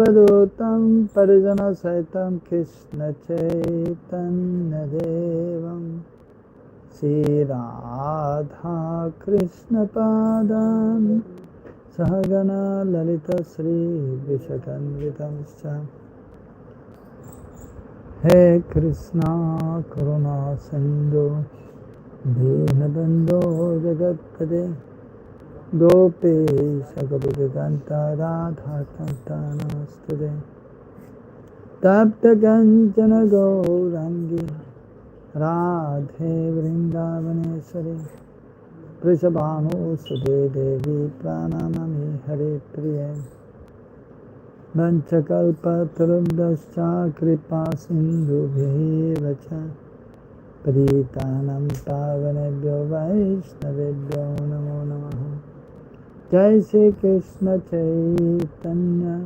Savadutam Parijana Saitam Krishna Chaitanya Devam Sri Radha Krishna Padam Sahagana Lalita Sri Vishakanvitamscha He Krishna Karuna Sindhu Dinabandho Jagatpade Gopesha Gopikanta Radha Kanta Namaste Tapta Kanchana Gaurangi Radhe Vrindavaneshwari Prishabhanu Sudhe Devi Pranamami Hare Priye Vanchakalpa Tarubdascha Kripa Sindhu Bhivacha Paritanam Pavanebhyo Vaishnavebhyo Namo Namaha Jai Shri Krishna Chaitanya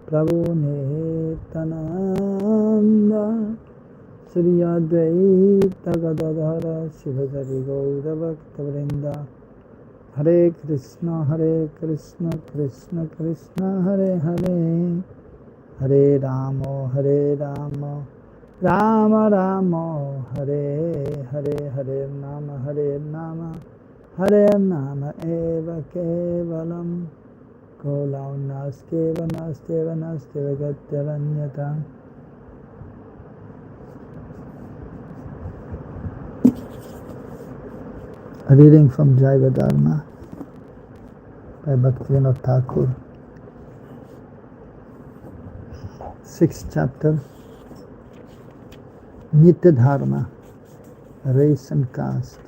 Prabhu Nityananda Sri Advaita Gadadhara Sivasari Gaura Bhakta Vrinda Hare Krishna Krishna Krishna Hare Hare Hare Ramo Rama Rama Hare Hare Hare Nama Eva Kevalam Kolau Nasteva Gatyaranyata. A reading from Jaiva Dharma by Bhaktivinoda Thakur. 6th chapter. Nitya Dharma, race and caste.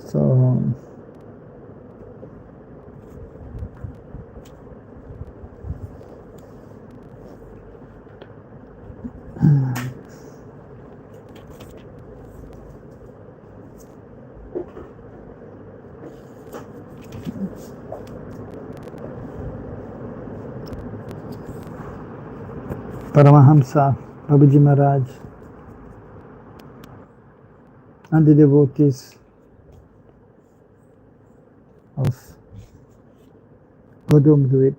So, Paramahamsa Babaji Maharaj and the devotees of Godumdvip.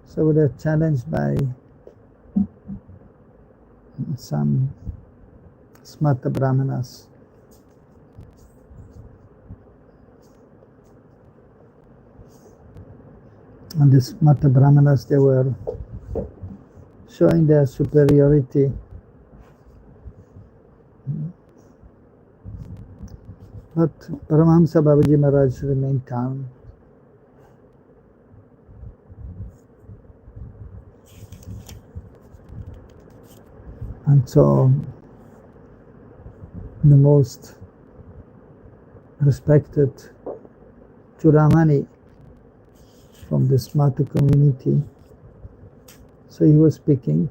So they are challenged by some Smarta Brahmanas. And the Smarta Brahmanas, they were showing their superiority. But Paramahamsa Babaji Maharaj remained calm. And so the most respected Churamani from the Smarta community, so he was speaking.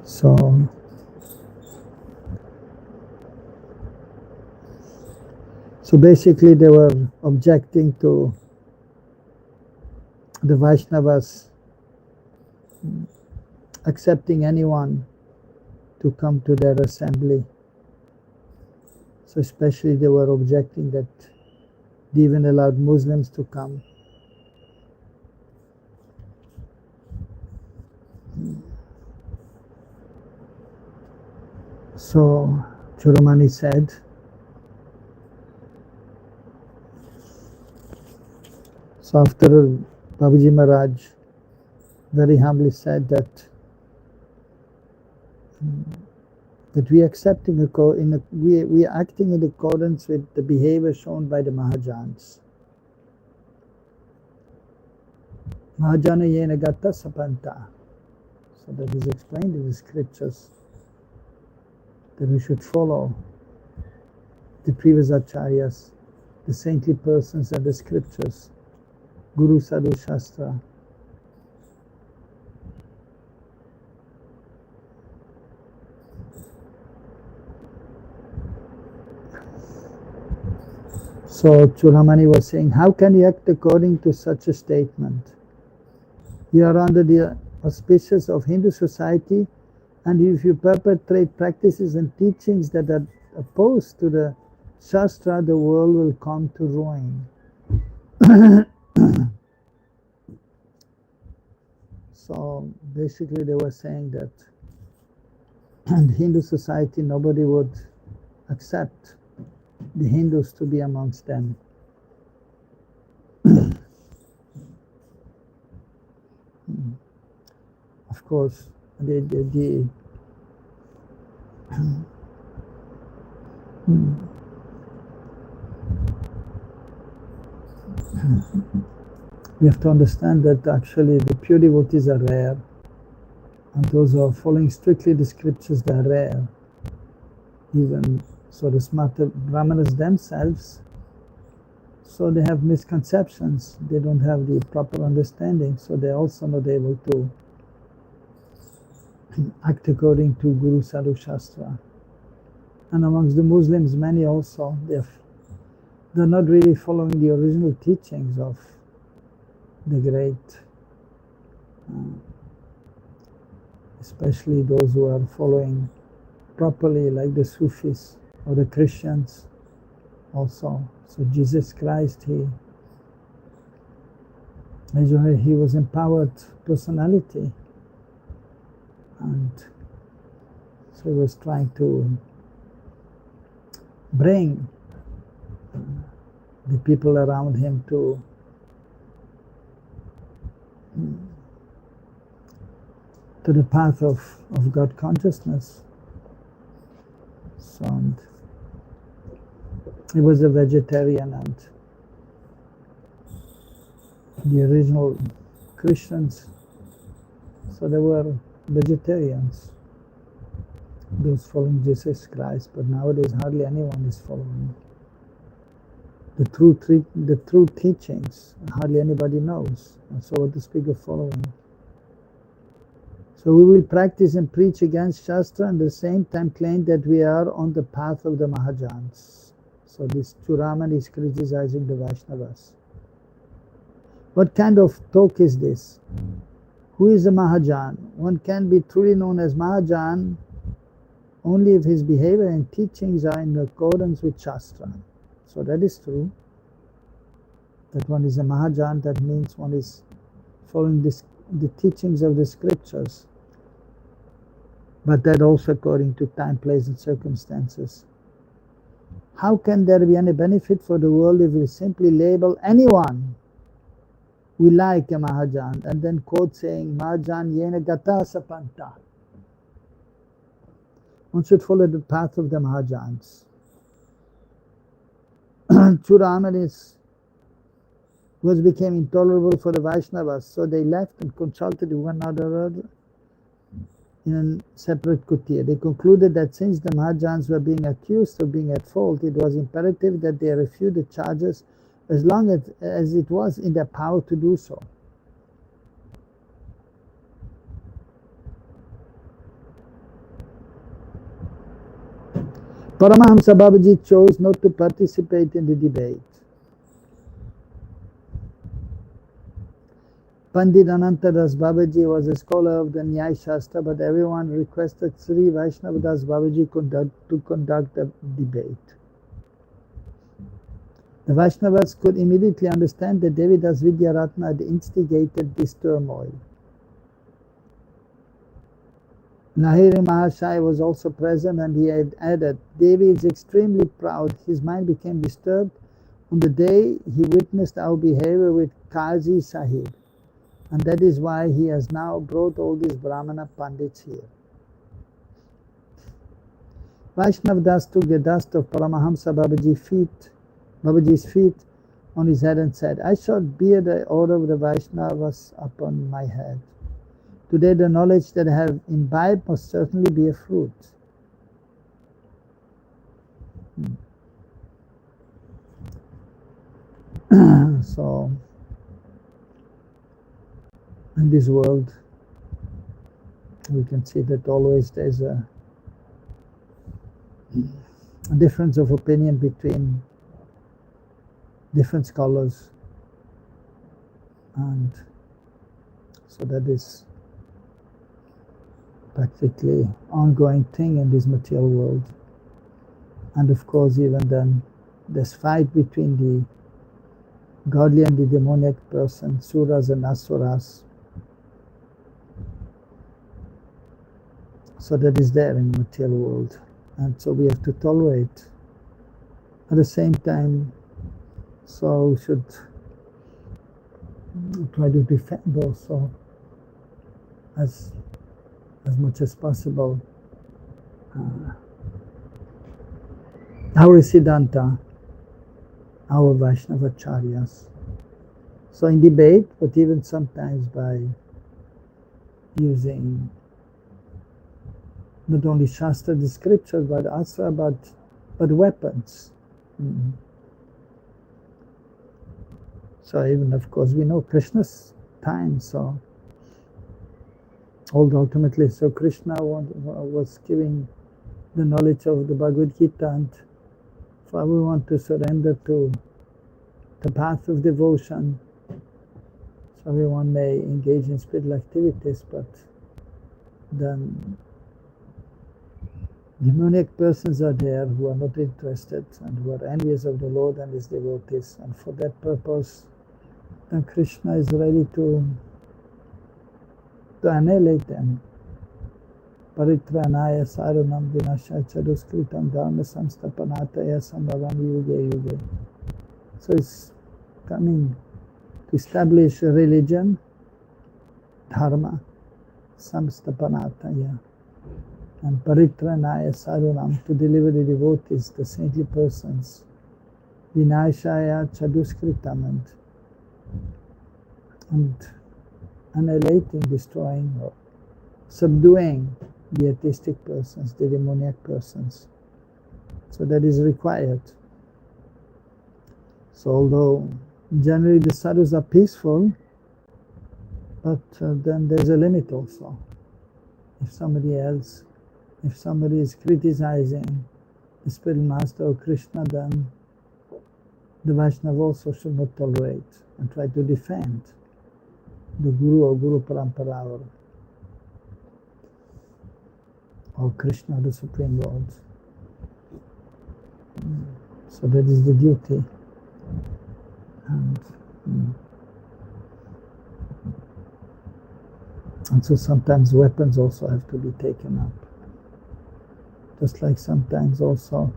So basically they were objecting to the Vaishnavas accepting anyone to come to their assembly. So especially they were objecting that they even allowed Muslims to come. So Churumani said, so after Babaji Maharaj very humbly said that we are accepting we are acting in accordance with the behavior shown by the Mahajans. Mahajana yena gata sapanta. So that is explained in the scriptures that we should follow the previous acharyas, the saintly persons and the scriptures, Guru Sadhu Shastra. So Churamani was saying, how can you act according to such a statement? You are under the auspices of Hindu society, and if you perpetrate practices and teachings that are opposed to the Shastra, the world will come to ruin. So basically they were saying that in Hindu society nobody would accept the Hindus to be amongst them. Of course, we have to understand that actually the pure devotees are rare, and those who are following strictly the scriptures, they are rare. Even so, the smarter brahmanas themselves, so they have misconceptions, they don't have the proper understanding, so they're also not able to act according to Guru Sadhu Shastra. And amongst the Muslims, many also, they're not really following the original teachings of the great, especially those who are following properly, like the Sufis or the Christians also. So Jesus Christ, he was empowered personality, and so he was trying to bring the people around him to the path of God consciousness. So, and he was a vegetarian, and the original Christians, so they were vegetarians, those following Jesus Christ, but nowadays hardly anyone is following the true teachings. Hardly anybody knows, and so what to speak of following. So we will practice and preach against Shastra and at the same time claim that we are on the path of the Mahajans. So this Churaman is criticizing the Vaishnavas. What kind of talk is this? Who is a Mahajan? One can be truly known as Mahajan only if his behavior and teachings are in accordance with Shastra. So that is true. That one is a Mahajan, that means one is following the teachings of the scriptures. But that also according to time, place and circumstances. How can there be any benefit for the world if we simply label anyone we like a Mahajan and then quote saying, Mahajan yena gata sapanta? One should follow the path of the Mahajans. Churamanis became intolerable for the Vaishnavas, so they left and consulted with one another in a separate kutir. They concluded that since the Mahajans were being accused of being at fault, it was imperative that they refute the charges as long as it was in their power to do so. Paramahamsa Babaji chose not to participate in the debate. Pandit Anantadas Babaji was a scholar of the Nyaya Shastra, but everyone requested Sri Vaishnavadas Babaji to conduct the debate. The Vaishnavas could immediately understand that Devidas Vidyaratna had instigated this turmoil. Lahiri Mahashaya was also present, and he had added, Devi is extremely proud. His mind became disturbed on the day he witnessed our behavior with Qazi Sahib, and that is why he has now brought all these Brahmana Pandits here. Vaishnav Das took the dust of Paramahamsa Babaji's feet on his head and said, I shall bear the order of the Vaishnavas upon my head. Today the knowledge that I have imbibed must certainly be a fruit. So, in this world, we can see that always there's a difference of opinion between different scholars. And so that is practically ongoing thing in this material world. And of course, even then, there's fight between the godly and the demoniac person, suras and asuras. So that is there in the material world. And so we have to tolerate. At the same time, so we should try to defend also as much as possible our Siddhanta, our Vaishnavacharyas. So in debate, but even sometimes by using not only Shastra, the scriptures, but Asra, but weapons. Mm-hmm. So even, of course, we know Krishna's time, so ultimately, so Krishna was giving the knowledge of the Bhagavad Gita, and for everyone to surrender to the path of devotion. So everyone may engage in spiritual activities, but then demoniac persons are there who are not interested and who are envious of the Lord and his devotees, and for that purpose, then Krishna is ready to annihilate them. Paritranaya saranam vinasha chaduskritam dharma samstapanataya sambhavam yuge yuge. So it's coming to establish a religion, dharma, samstapanataya, and paritranaya saranam, to deliver the devotees, the saintly persons, vinashaya chaduskritam, and annihilating, destroying, or subduing the atheistic persons, the demoniac persons. So that is required. So although generally the sadhus are peaceful, but then there's a limit also. If somebody is criticizing the spiritual master or Krishna, then the Vaishnava also should not tolerate and try to defend the Guru or Guru Parampara or Krishna, the Supreme Lord. So that is the duty. And so sometimes weapons also have to be taken up. Just like sometimes also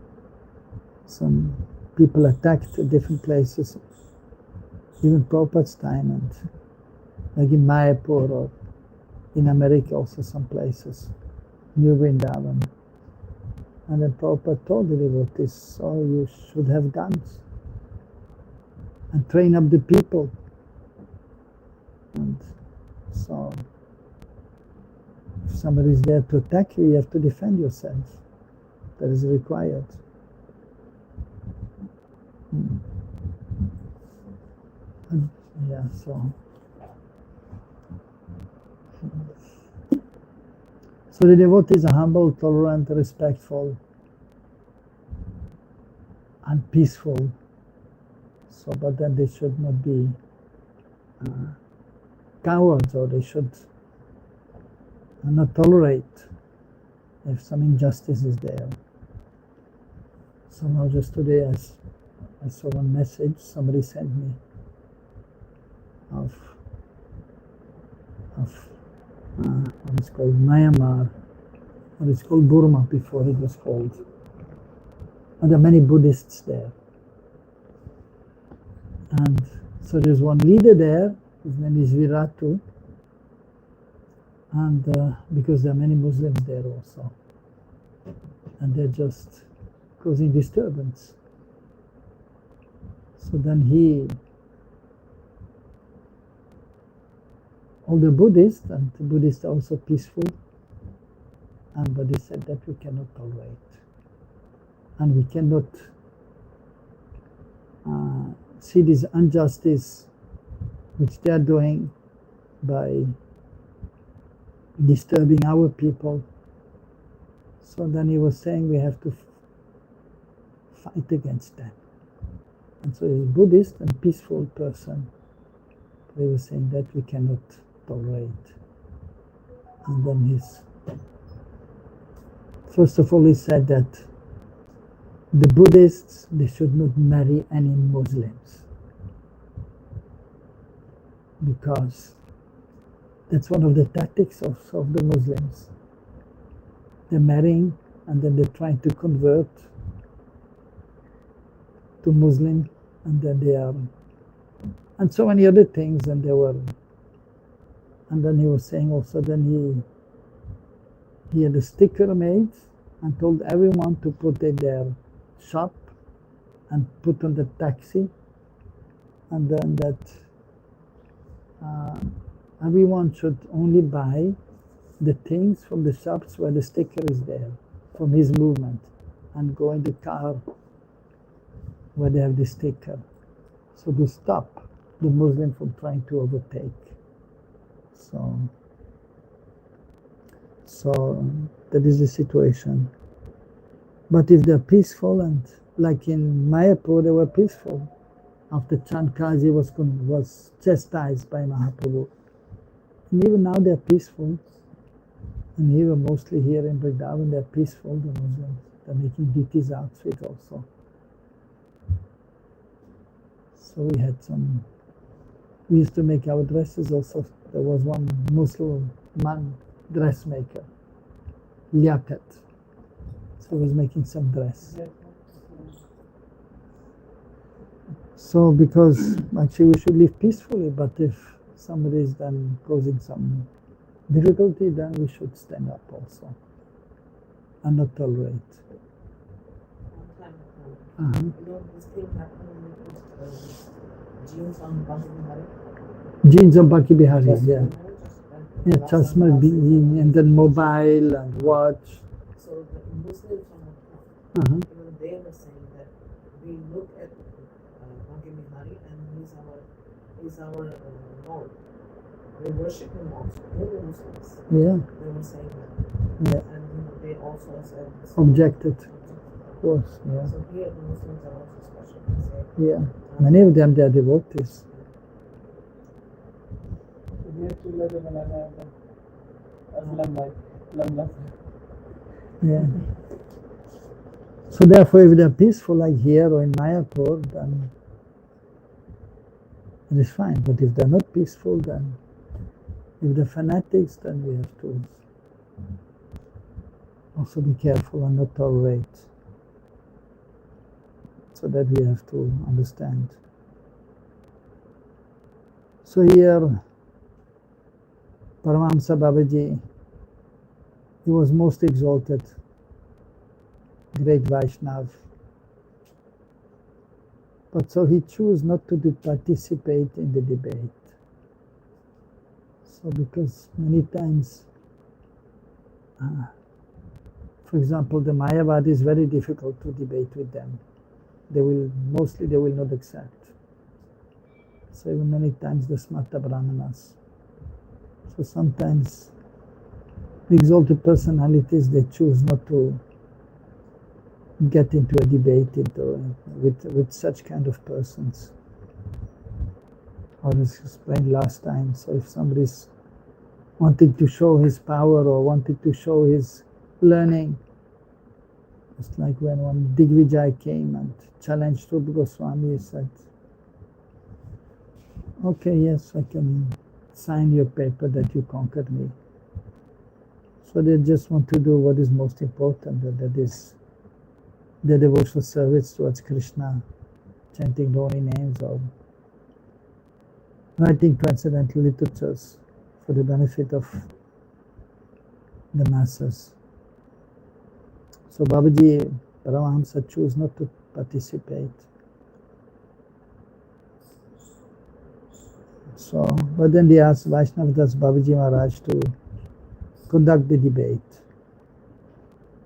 some people attacked at different places, even Prabhupada's time, and like in Mayapur or in America also some places, New Vrindavan. And then Prabhupada told the devotees, so you should have guns and train up the people. And so if somebody is there to attack you, you have to defend yourself. That is required. And, yeah, so the devotees are humble, tolerant, respectful, and peaceful. So, but then they should not be cowards, or they should not tolerate if some injustice is there. So now just today I saw one message somebody sent me of what is called Myanmar, what is called Burma before it was called. And there are many Buddhists there. And so there's one leader there, his name is Viratu, and because there are many Muslims there also. And they're just causing disturbance. So then all the Buddhists, and the Buddhists are also peaceful, but he said that we cannot tolerate. And we cannot see this injustice which they are doing by disturbing our people. So then he was saying we have to fight against that. And so he's a Buddhist and peaceful person. They were saying that we cannot tolerate. And then first of all he said that the Buddhists, they should not marry any Muslims, because that's one of the tactics of the Muslims. They're marrying and then they're trying to convert to Muslim, and then they are, and so many other things, and then he was saying also, then he had a sticker made and told everyone to put in their shop and put on the taxi, and then that everyone should only buy the things from the shops where the sticker is there, from his movement, and go in the car where they have the sticker. So to stop the Muslim from trying to overtake. So that is the situation. But if they're peaceful, and like in Mayapur they were peaceful, after Chandkaji was chastised by Mahaprabhu. And even now they're peaceful. And even mostly here in Vrindavan they're peaceful, the Muslims. They're making deities outfit also. So we used to make our dresses also. There was one Muslim man dressmaker, Liaquat. So he was making some dress. So because actually we should live peacefully, but if somebody is then causing some difficulty, then we should stand up also and not tolerate. You know, this thing happened with jeans on Baki Bihari. Jeans on Baki Bihari, yeah. Yeah, chasma, and then mobile and watch. So the Muslims on the front, they were saying that we look at Baki Bihari and he's our Lord. We worship him also. They're the Muslims. Yeah. They were saying that. Yeah. And they also said Objected. Of course, yeah. So here the Muslims are also special. They say, yeah. Many of them, they are devotees. Yeah. So therefore, if they're peaceful like here or in Mayapur, then it is fine. But if they're not peaceful, then if they're fanatics, then we have to also be careful and not tolerate. So that we have to understand. So here, Paramahamsa Babaji, he was most exalted, great Vaishnav. But so he chose not to participate in the debate. So because many times, for example, the Mayavad is very difficult to debate with them. They will not accept. So even many times the Smarta Brahmanas. So sometimes the exalted personalities, they choose not to get into a debate with such kind of persons. Or as explained last time, so if somebody's wanting to show his power or wanted to show his learning, it's like when one Digvijay came and challenged Rupa Goswami, he said, okay, yes, I can sign your paper that you conquered me. So they just want to do what is most important, that is their devotional service towards Krishna, chanting holy names or writing transcendental literatures for the benefit of the masses. So Babaji, Paramahamsa, chose not to participate. So, but then they asked Vaishnav Das Babaji Maharaj to conduct the debate.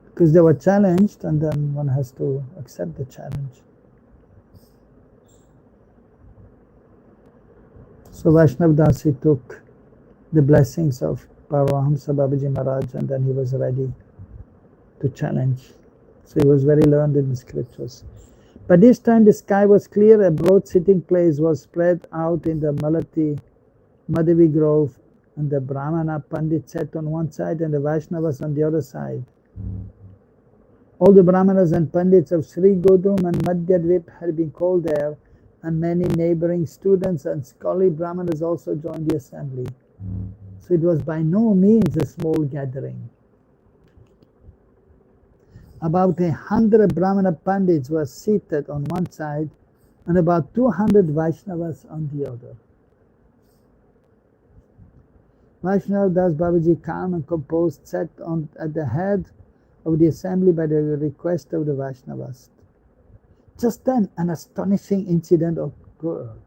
Because they were challenged, and then one has to accept the challenge. So Vaishnav Das, he took the blessings of Paramahamsa Babaji Maharaj, and then he was ready to challenge. So he was very learned in the scriptures. By this time the sky was clear, a broad sitting place was spread out in the Madhavi grove, and the Brahmana Pandit sat on one side and the Vaishnavas on the other side. All the Brahmanas and Pandits of Sri Godum and Madhyadvip had been called there, and many neighboring students and scholarly Brahmanas also joined the assembly. So it was by no means a small gathering. About 100 Brahmana Pandits were seated on one side and about 200 Vaishnavas on the other. Vaishnava Das Babaji, calm and composed, sat at the head of the assembly by the request of the Vaishnavas. Just then an astonishing incident occurred.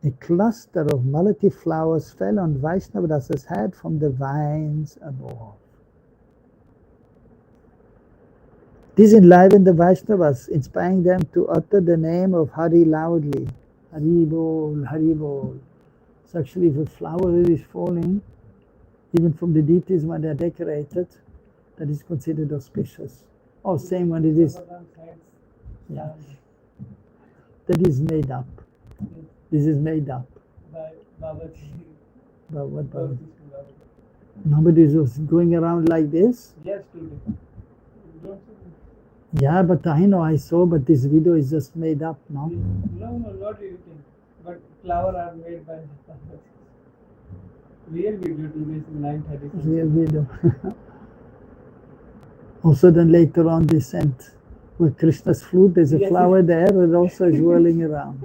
A cluster of malati flowers fell on Vaishnava Dasa's head from the vines above. This enlivened the Vaishnavas, inspiring them to utter the name of Hari loudly. Hari Bol, Hari Bol. So actually if a flower is falling, even from the deities when they are decorated, that is considered auspicious. Or same when it is, yeah, that is made up. This is made up. By Babaji. But what Babaji? Nobody is going around like this? Yes, today. Yeah, but I know, I saw, but this video is just made up, no? No, not everything. But flowers are made by Babaji. Real video today is 9:30. Real video. Also then later on they sent with Krishna's flute, there's a Yes. flower there that also is whirling around.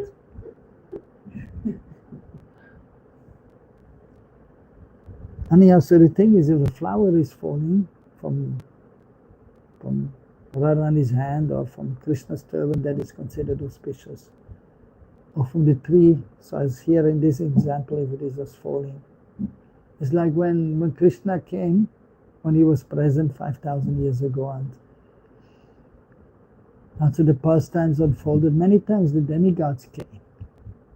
Anyhow, so the thing is, if a flower is falling from Radharani's hand or from Krishna's turban, that is considered auspicious. Or from the tree, so as here in this example, if it is just falling. It's like when Krishna came, when he was present 5,000 years ago, and after the pastimes unfolded, many times the demigods came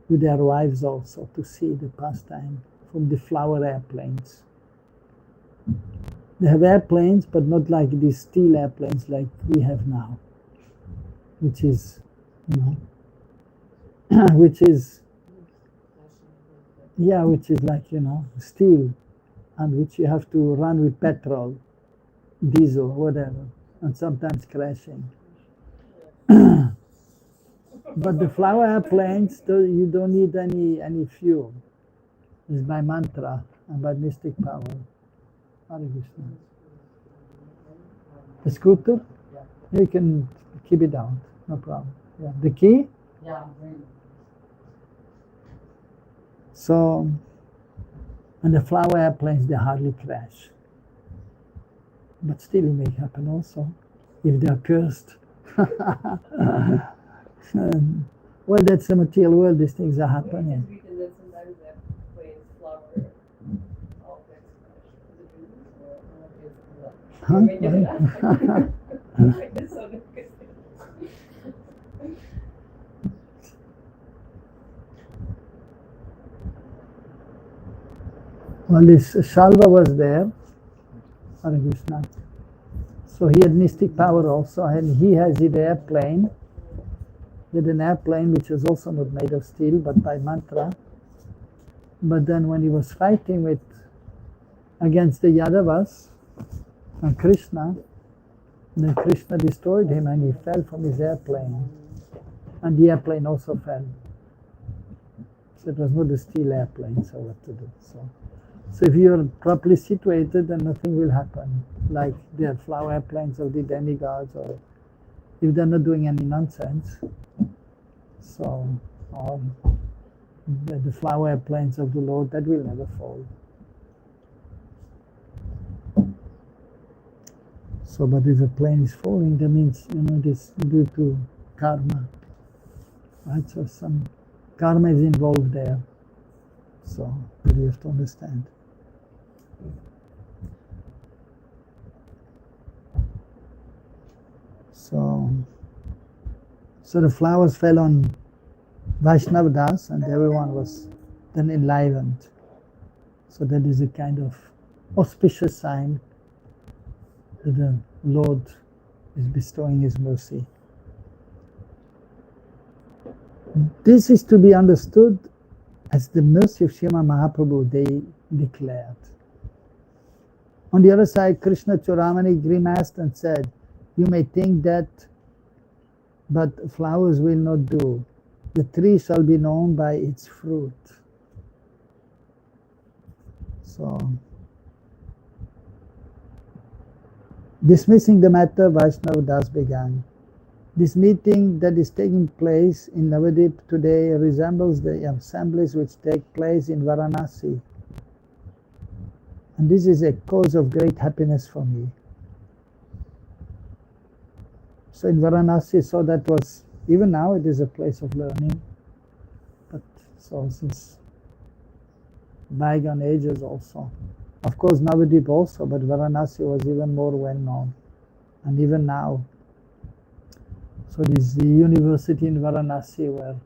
with their wives also to see the pastime from the flower airplanes. They have airplanes, but not like these steel airplanes like we have now, which is, which is, yeah, which is like, steel, and which you have to run with petrol, diesel, whatever, and sometimes crashing. But the flower airplanes, you don't need any fuel. It's by mantra and by mystic power. Hare Krishna. The scooter? You can keep it down, no problem. Yeah. The key? Yeah. So, and the flower airplanes, they hardly crash. But still it may happen also, if they are cursed. Well, that's the material world, these things are happening. Huh? Well, this Shalva was there, Hare Krishna. So he had mystic power also, and he has the airplane, with an airplane which is also not made of steel, but by mantra. But then when he was fighting against the Yadavas, and Krishna, then Krishna destroyed him and he fell from his airplane. And the airplane also fell. So it was not a steel airplane, so what to do. So if you are properly situated, then nothing will happen. Like the flower airplanes of the demigods, or if they're not doing any nonsense. So the flower airplanes of the Lord, that will never fall. So, but if a plane is falling, that means, this due to karma. Right? So some karma is involved there. So, you have to understand. So the flowers fell on Vaishnava Das, and everyone was then enlivened. So that is a kind of auspicious sign that the Lord is bestowing his mercy. This is to be understood as the mercy of Srimad Mahaprabhu they declared. On the other side, Krishna Churamani grimaced and said, "You may think that, but flowers will not do. The tree shall be known by its fruit." So, dismissing the matter, Vaishnava Das began. This meeting that is taking place in Navadip today resembles the assemblies which take place in Varanasi. And this is a cause of great happiness for me. So in Varanasi, so that was, even now it is a place of learning. But so since bygone ages also. Of course Navadip also, but Varanasi was even more well known. And even now. So this is the university in Varanasi where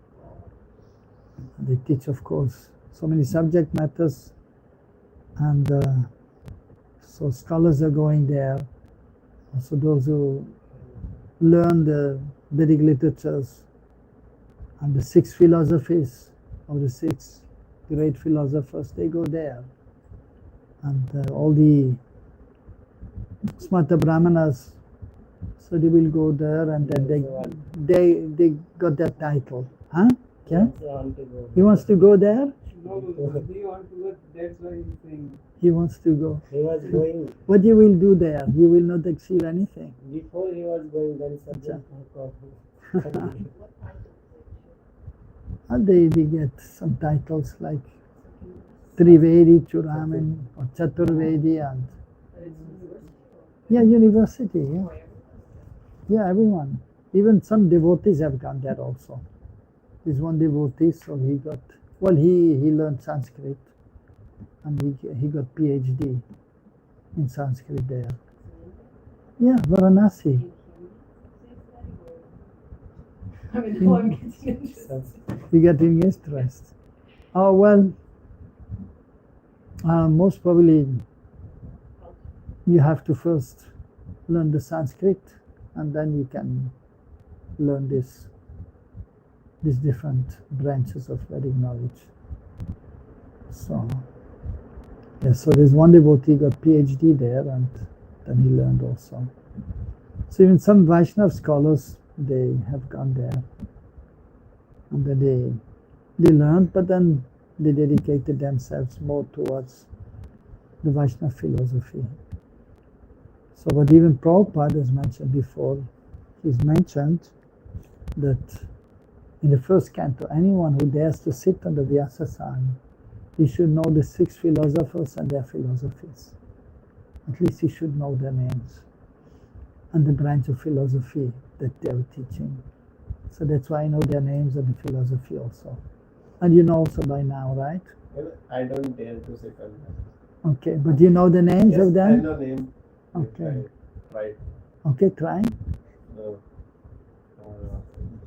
they teach, of course, so many subject matters, and so scholars are going there. Also those who learn the Vedic literatures and the 6 philosophies of the 6 great philosophers, they go there. And all the Smata Brahmanas, so they will go there, and then they got that title. Huh? Yeah? He wants to go there? No, he wants to go, that's why he's saying. He wants to go. He was going. What you will do there? You will not achieve anything. Before he was going, then subject And they get some titles like Trivedi, Churaman, or Chaturvedi, and yeah, university, yeah. Yeah, everyone. Even some devotees have gone there also. There's one devotee, so he got, well, he learned Sanskrit, and he got PhD in Sanskrit there. Yeah, Varanasi. I mean, now I'm getting interested. You're getting interest. Oh, well, most probably you have to first learn the Sanskrit, and then you can learn these different branches of Vedic knowledge. So, yeah, so there's one devotee got PhD there, and then he learned also. So even some Vaishnava scholars, they have gone there, and then they learned, but then they dedicated themselves more towards the Vaishnava philosophy. So, but even Prabhupada, as mentioned before, he's mentioned that in the first canto, anyone who dares to sit on the Vyasasana, he should know the 6 philosophers and their philosophies. At least he should know their names and the branch of philosophy that they were teaching. So that's why I know their names and the philosophy also. And you know also by now, right? Well, I don't dare to sit on that. Okay, but you know the names Yes, of them? I know name. Okay. Right. Okay, try. No.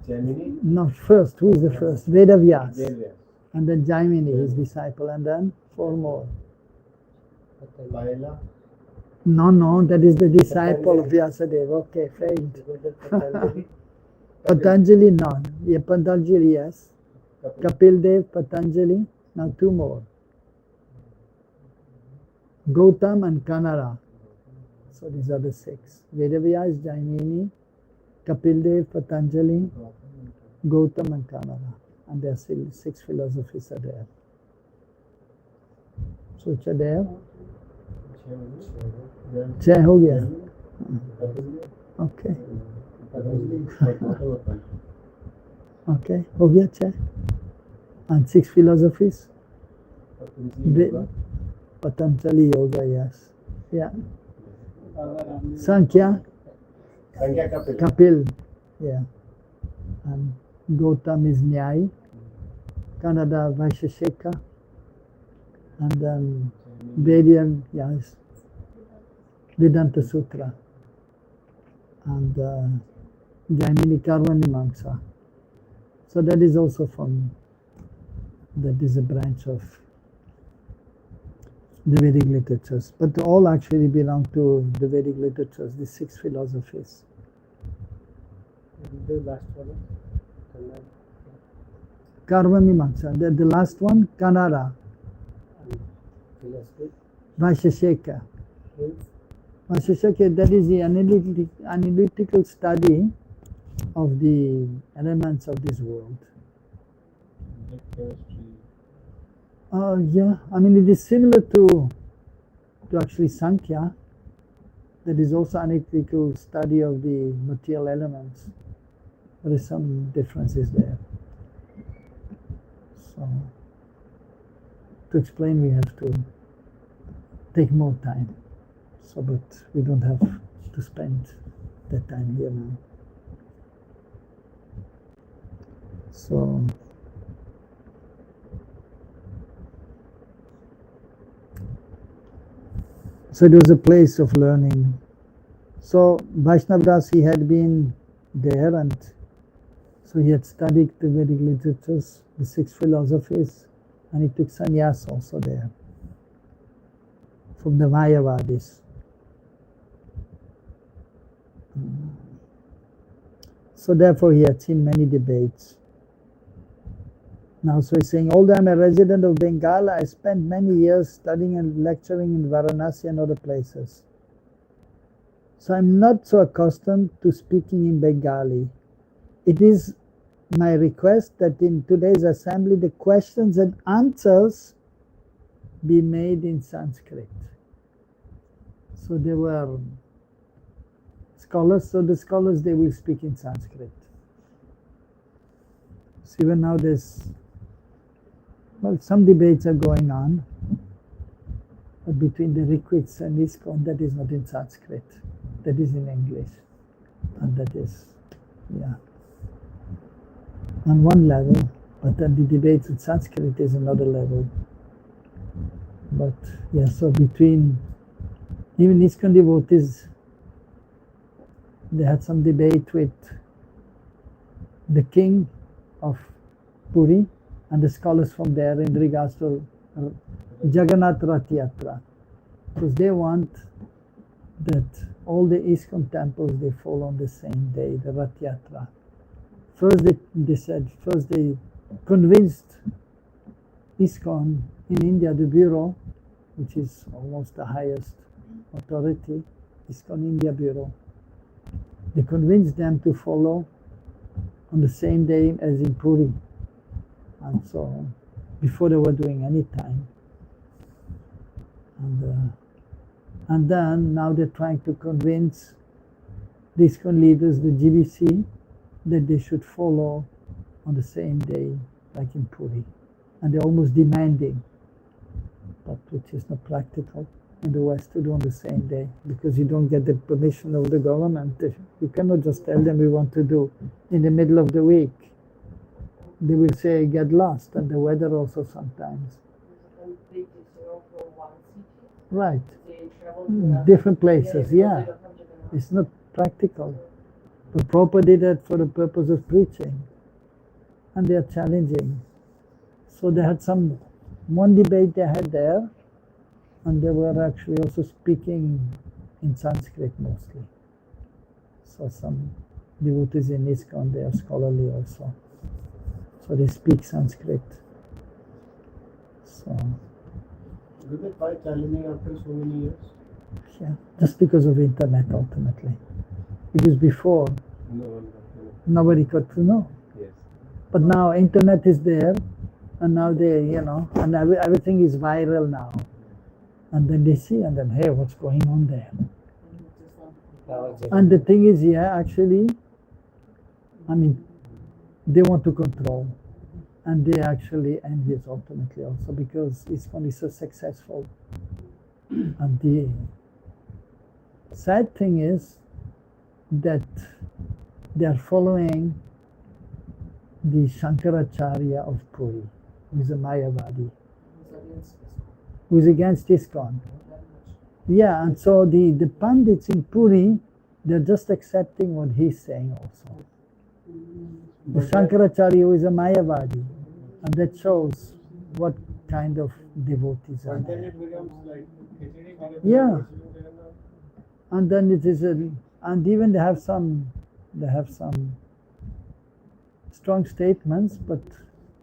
Gemini. No, first, who is the first? Vedavyas. Jaiva. And then Jaimini, his disciple, and then 4 more. Paila. No, that is the disciple of Vyasadeva. Okay, failed. Patanjali. Patanjali, no. Yeah, Patanjali, yes. Kapil Dev, Patanjali. Now 2 more. Gautam and Kanara. So these are the 6. Vedavyas, Jaimini, Kapil Dev, Patanjali, Gautam and Kanara. And there are still 6 philosophies are there. So which are there? 6 हो गया. Okay. Okay, हो गया 6. And 6 philosophies? Patanjali Yoga, yes. Yeah. Sankhya? Sankhya Kapil. Kapil. Yeah. And Gautam is Nyai. Kannada Vaisheshika. And then Vedian, yes. Vedanta Sutra. And Jaimini Karma Mimamsa. So that is also that is a branch of the Vedic literatures. But all actually belong to the Vedic literatures, the 6 philosophies. The last one. Karma Mimamsa. The last one, Kannada, Philosophy. Vaisheshika. Means Vaisheshika, that is the analytical study of the elements of this world. chemistry. Yeah, I mean it is similar to actually Sankhya. That is also analytical study of the material elements. There is some differences there. So to explain we have to take more time. So but we don't have to spend that time here now. So it was a place of learning. So Vaishnav Das, he had been there, and so he had studied the Vedic literatures, the 6 philosophies, and he took sannyas also there from the Mayavadis. So therefore he had seen many debates. Now, so he's saying, although I'm a resident of Bengal, I spent many years studying and lecturing in Varanasi and other places. So I'm not so accustomed to speaking in Bengali. It is my request that in today's assembly, the questions and answers be made in Sanskrit. So there were scholars, so the scholars, they will speak in Sanskrit. So even now some debates are going on, but between the Rikwits and ISKCON, that is not in Sanskrit, that is in English, and that is, on one level, but then the debates in Sanskrit is another level. But so between, even ISKCON devotees, they had some debate with the king of Puri and the scholars from there in regards to Jagannath Rath Yatra, because they want that all the ISKCON temples, they fall on the same day, the Rath Yatra. First they convinced ISKCON in India, the bureau, which is almost the highest authority, ISKCON India Bureau, they convinced them to follow on the same day as in Puri. And so, before they were doing any time. And then, now they're trying to convince the ISKCON leaders, the GBC, that they should follow on the same day, like in Puri. And they're almost demanding, but which is not practical in the West to do on the same day, because you don't get the permission of the government. You cannot just tell them we want to do in the middle of the week. They will say get lost, and the weather also sometimes. Right. Different places, It's not practical. But Prabhupada did that for the purpose of preaching. And they are challenging. So they had one debate they had there, and they were actually also speaking in Sanskrit mostly. So some devotees in ISKCON, they are scholarly also. So they speak Sanskrit. So. Do they find challenging after so many years? Yeah, just because of internet ultimately. Because before, nobody got to know. Yes. But now internet is there, and now they, and everything is viral now. And then they see, and then, hey, what's going on there? And the thing is, actually, they want to control, and they actually envious ultimately also, because ISKCON is so successful. And the sad thing is that they are following the Shankaracharya of Puri, who is a Mayavadi, who is against ISKCON. Yeah, and so the Pandits in Puri, they're just accepting what he's saying also. The Shankaracharya, who is a Mayavadi, and that shows what kind of devotees are there. Yeah, and then it is and even they have some strong statements, but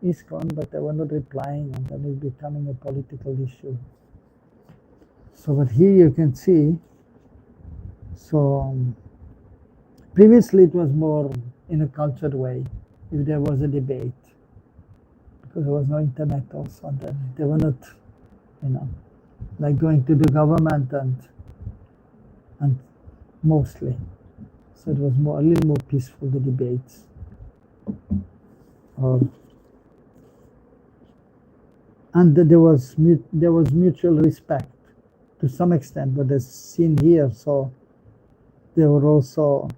ISKCON, but they were not replying, and then it's becoming a political issue. So, but here you can see, so previously it was more in a cultured way, if there was a debate, because there was no internet also, and then they were not, like going to the government and mostly. So it was a little more peaceful, the debates. And there was mutual respect to some extent, but as seen here, so they were also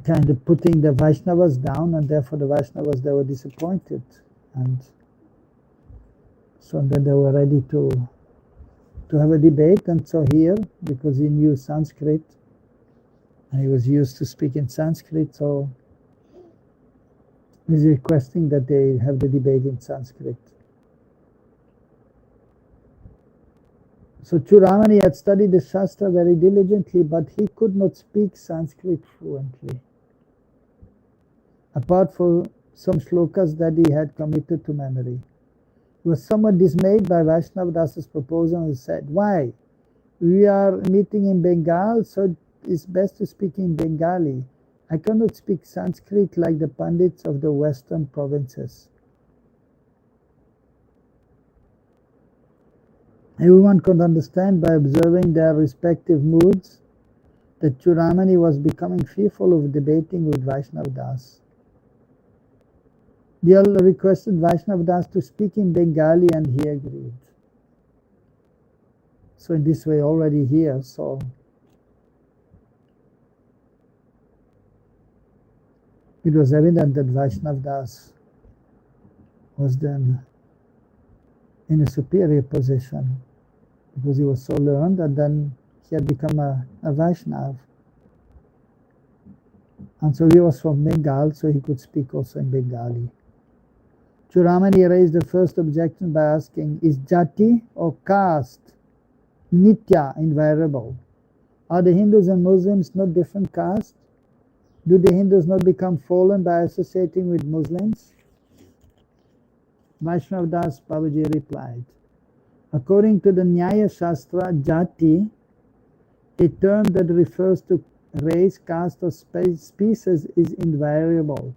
kind of putting the Vaishnavas down, and therefore the Vaishnavas, they were disappointed, and so then they were ready to have a debate. And so here, because he knew Sanskrit and he was used to speak in Sanskrit, so he's requesting that they have the debate in Sanskrit. So Churamani had studied the Shastra very diligently, but he could not speak Sanskrit fluently, apart from some shlokas that he had committed to memory. He was somewhat dismayed by Vaishnava Dasa's proposal and said, "Why? We are meeting in Bengal, so it's best to speak in Bengali. I cannot speak Sanskrit like the Pandits of the western provinces." Everyone could understand by observing their respective moods that Churamani was becoming fearful of debating with Vaishnava Das. They all requested Vaishnava Das to speak in Bengali, and he agreed. So in this way already here, so it was evident that Vaishnava Das was then in a superior position, because he was so learned, and then he had become a Vaishnav. And so he was from Bengal, so he could speak also in Bengali. Churamani raised the first objection by asking, is jati or caste nitya, invariable? Are the Hindus and Muslims not different castes? Do the Hindus not become fallen by associating with Muslims? Vaishnava Das Babaji replied, according to the Nyaya Shastra, jati, a term that refers to race, caste, or species, is invariable.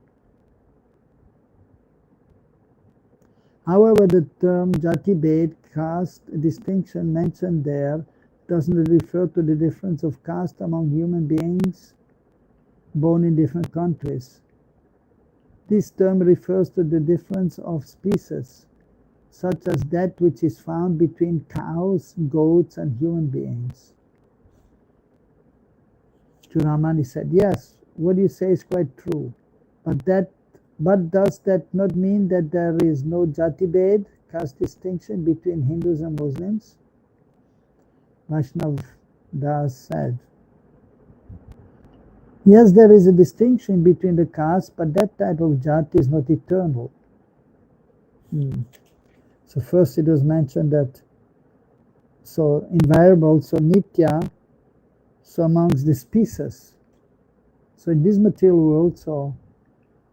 However, the term jati bhed, caste distinction mentioned there, doesn't refer to the difference of caste among human beings born in different countries. This term refers to the difference of species, such as that which is found between cows, goats, and human beings. Churamani said, yes, what you say is quite true, but does that not mean that there is no jati bhed, caste distinction between Hindus and Muslims? Vaishnava Das said, yes, there is a distinction between the castes, but that type of jati is not eternal. So first it was mentioned that, so invariable, so nitya, so amongst the species. So in this material world,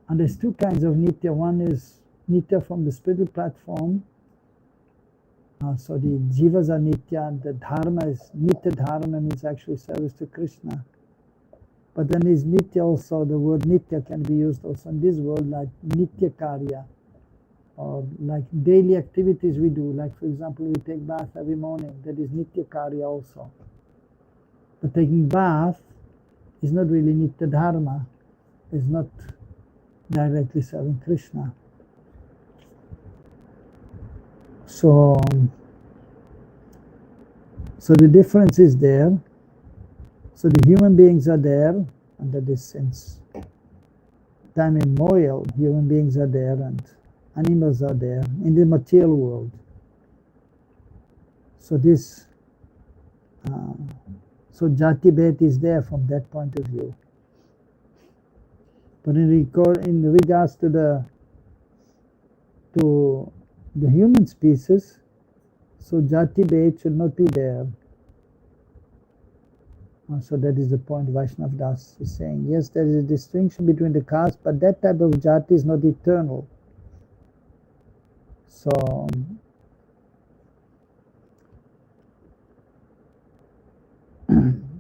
and there's two kinds of nitya. One is nitya from the spiritual platform. So the jivas are nitya, and the dharma is nitya dharma, means actually service to Krishna. But then is nitya also, the word nitya can be used also in this world, like nitya karya, or like daily activities we do, like for example we take bath every morning, that is nitya karya also. But taking bath is not really nitya dharma, is not directly serving Krishna. So the difference is there. So the human beings are there, and that is since time immemorial, human beings are there and animals are there in the material world. So this, so jati bhed is there from that point of view. But in regards to the human species, so jati bhed should not be there. So that is the point Vaishnav Das is saying. Yes, there is a distinction between the castes, but that type of jati is not eternal. So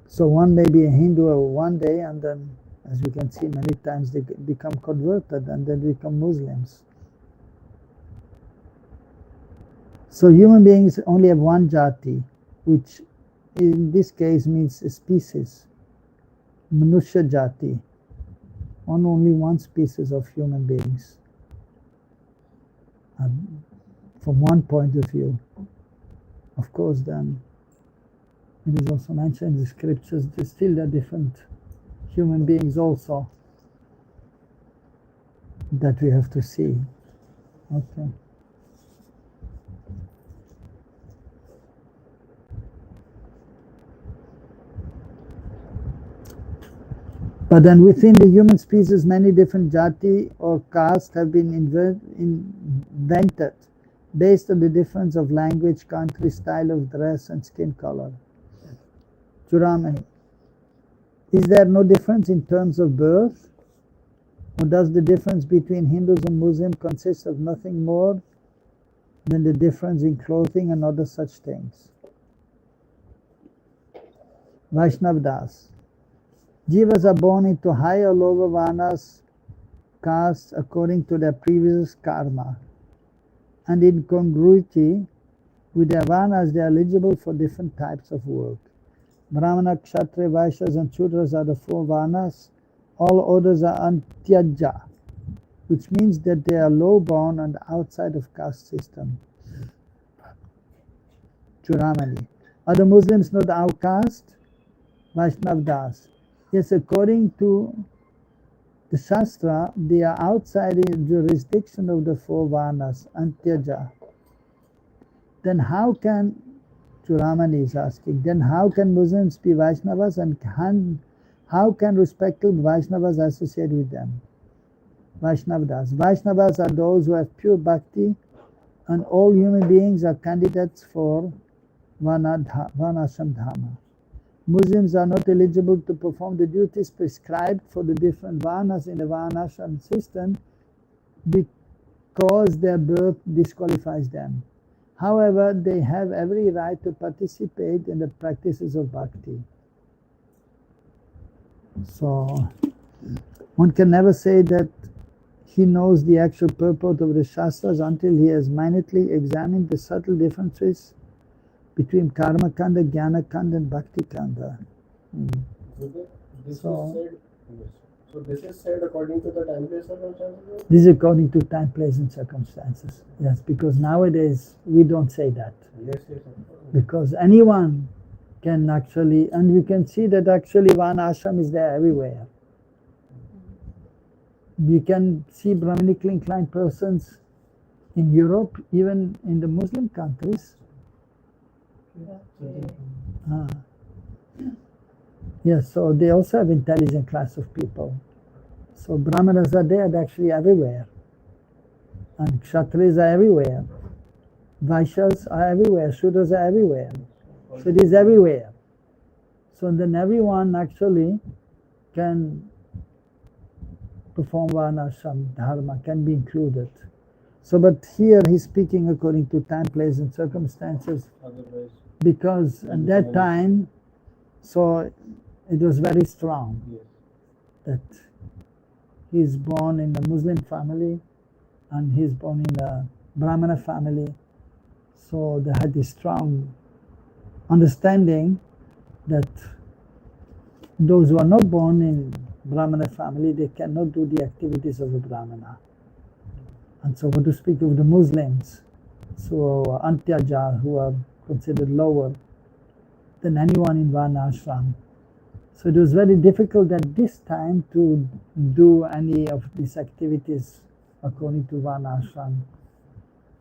so one may be a Hindu one day, and then, as we can see many times, they become converted and then become Muslims. So human beings only have one jati, which in this case means a species, Manusya jati, only one species of human beings. And from one point of view, of course, then it is also mentioned in the scriptures, there still are different human beings also that we have to see. Okay. But then within the human species, many different jati or castes have been invented based on the difference of language, country, style of dress, and skin color. Churamani, is there no difference in terms of birth? Or does the difference between Hindus and Muslims consist of nothing more than the difference in clothing and other such things? Vaishnav Das, Jivas are born into higher or lower varnas, castes according to their previous karma. And in congruity with their varnas, they are eligible for different types of work. Brahmana, Kshatriya, Vaishyas, and Shudras are the four varnas. All others are antyaja, which means that they are low-born and outside of caste system. Churamani, are the Muslims not outcast? Vaishnav Das, yes, according to the Shastra, they are outside the jurisdiction of the four varnas, antyaja. Then how can, Churamani is asking, then how can Muslims be Vaishnavas, and how can respectable Vaishnavas associate with them? Vaishnav Das, Vaishnavas are those who have pure bhakti, and all human beings are candidates for Varnashram Dharma. Muslims are not eligible to perform the duties prescribed for the different varnas in the Varnashram system because their birth disqualifies them. However, they have every right to participate in the practices of bhakti. So, one can never say that he knows the actual purport of the Shastras until he has minutely examined the subtle differences between Karma Kanda, Jnana Kanda, and Bhakti Kanda. So this is said according to the time, place, circumstances? This is according to time, place, and circumstances. Yes, because nowadays we don't say that. Yes. Because anyone can actually, and we can see that actually Varnashram is there everywhere. You can see Brahmanically inclined persons in Europe, even in the Muslim countries. Yes, so they also have intelligent class of people. So Brahmanas are there, they're actually everywhere. And Kshatriyas are everywhere. Vaishyas are everywhere, Shudras are everywhere. So it is everywhere. So then everyone actually can perform Varnashram Dharma, can be included. So, but here he's speaking according to time, place, and circumstances. Otherwise, because at that time, so it was very strong that he's born in a Muslim family and he's born in a Brahmana family. So they had this strong understanding that those who are not born in Brahmana family, they cannot do the activities of a Brahmana. And so what to speak of the Muslims, so Antyaja, who are considered lower than anyone in Varnashram. So it was very difficult at this time to do any of these activities according to Varnashram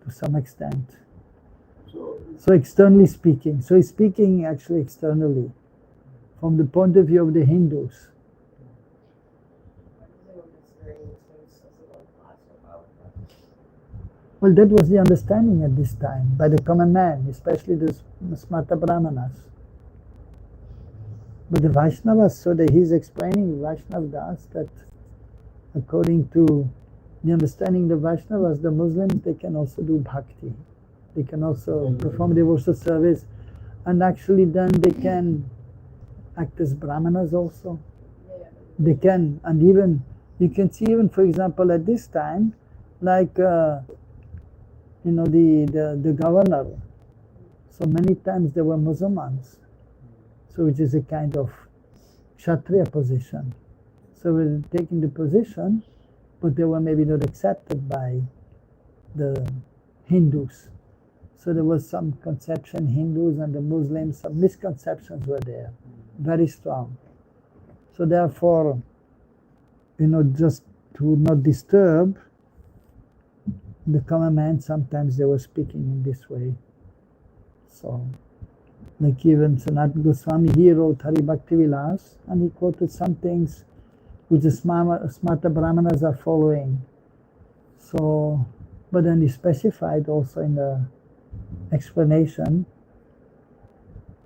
to some extent. So externally speaking, so he's speaking actually externally from the point of view of the Hindus. Well, that was the understanding at this time by the common man, especially the Smarta Brahmanas. But the Vaishnavas, so that he's explaining Vaishnav Das that according to the understanding of the Vaishnavas, the Muslims, they can also do bhakti. They can also perform devotional service, and actually then they can act as brahmanas also. They can, and even you can see, even for example at this time, like the governor. So many times there were Muslims, so which is a kind of Kshatriya position. So we're taking the position, but they were maybe not accepted by the Hindus. So there was some conception, Hindus and the Muslims, some misconceptions were there, very strong. So therefore, just to not disturb the common man, sometimes they were speaking in this way. So, like even Sanatana Goswami, he wrote Hari Bhakti Vilas, and he quoted some things which the Smarta Brahmanas are following. So, but then he specified also in the explanation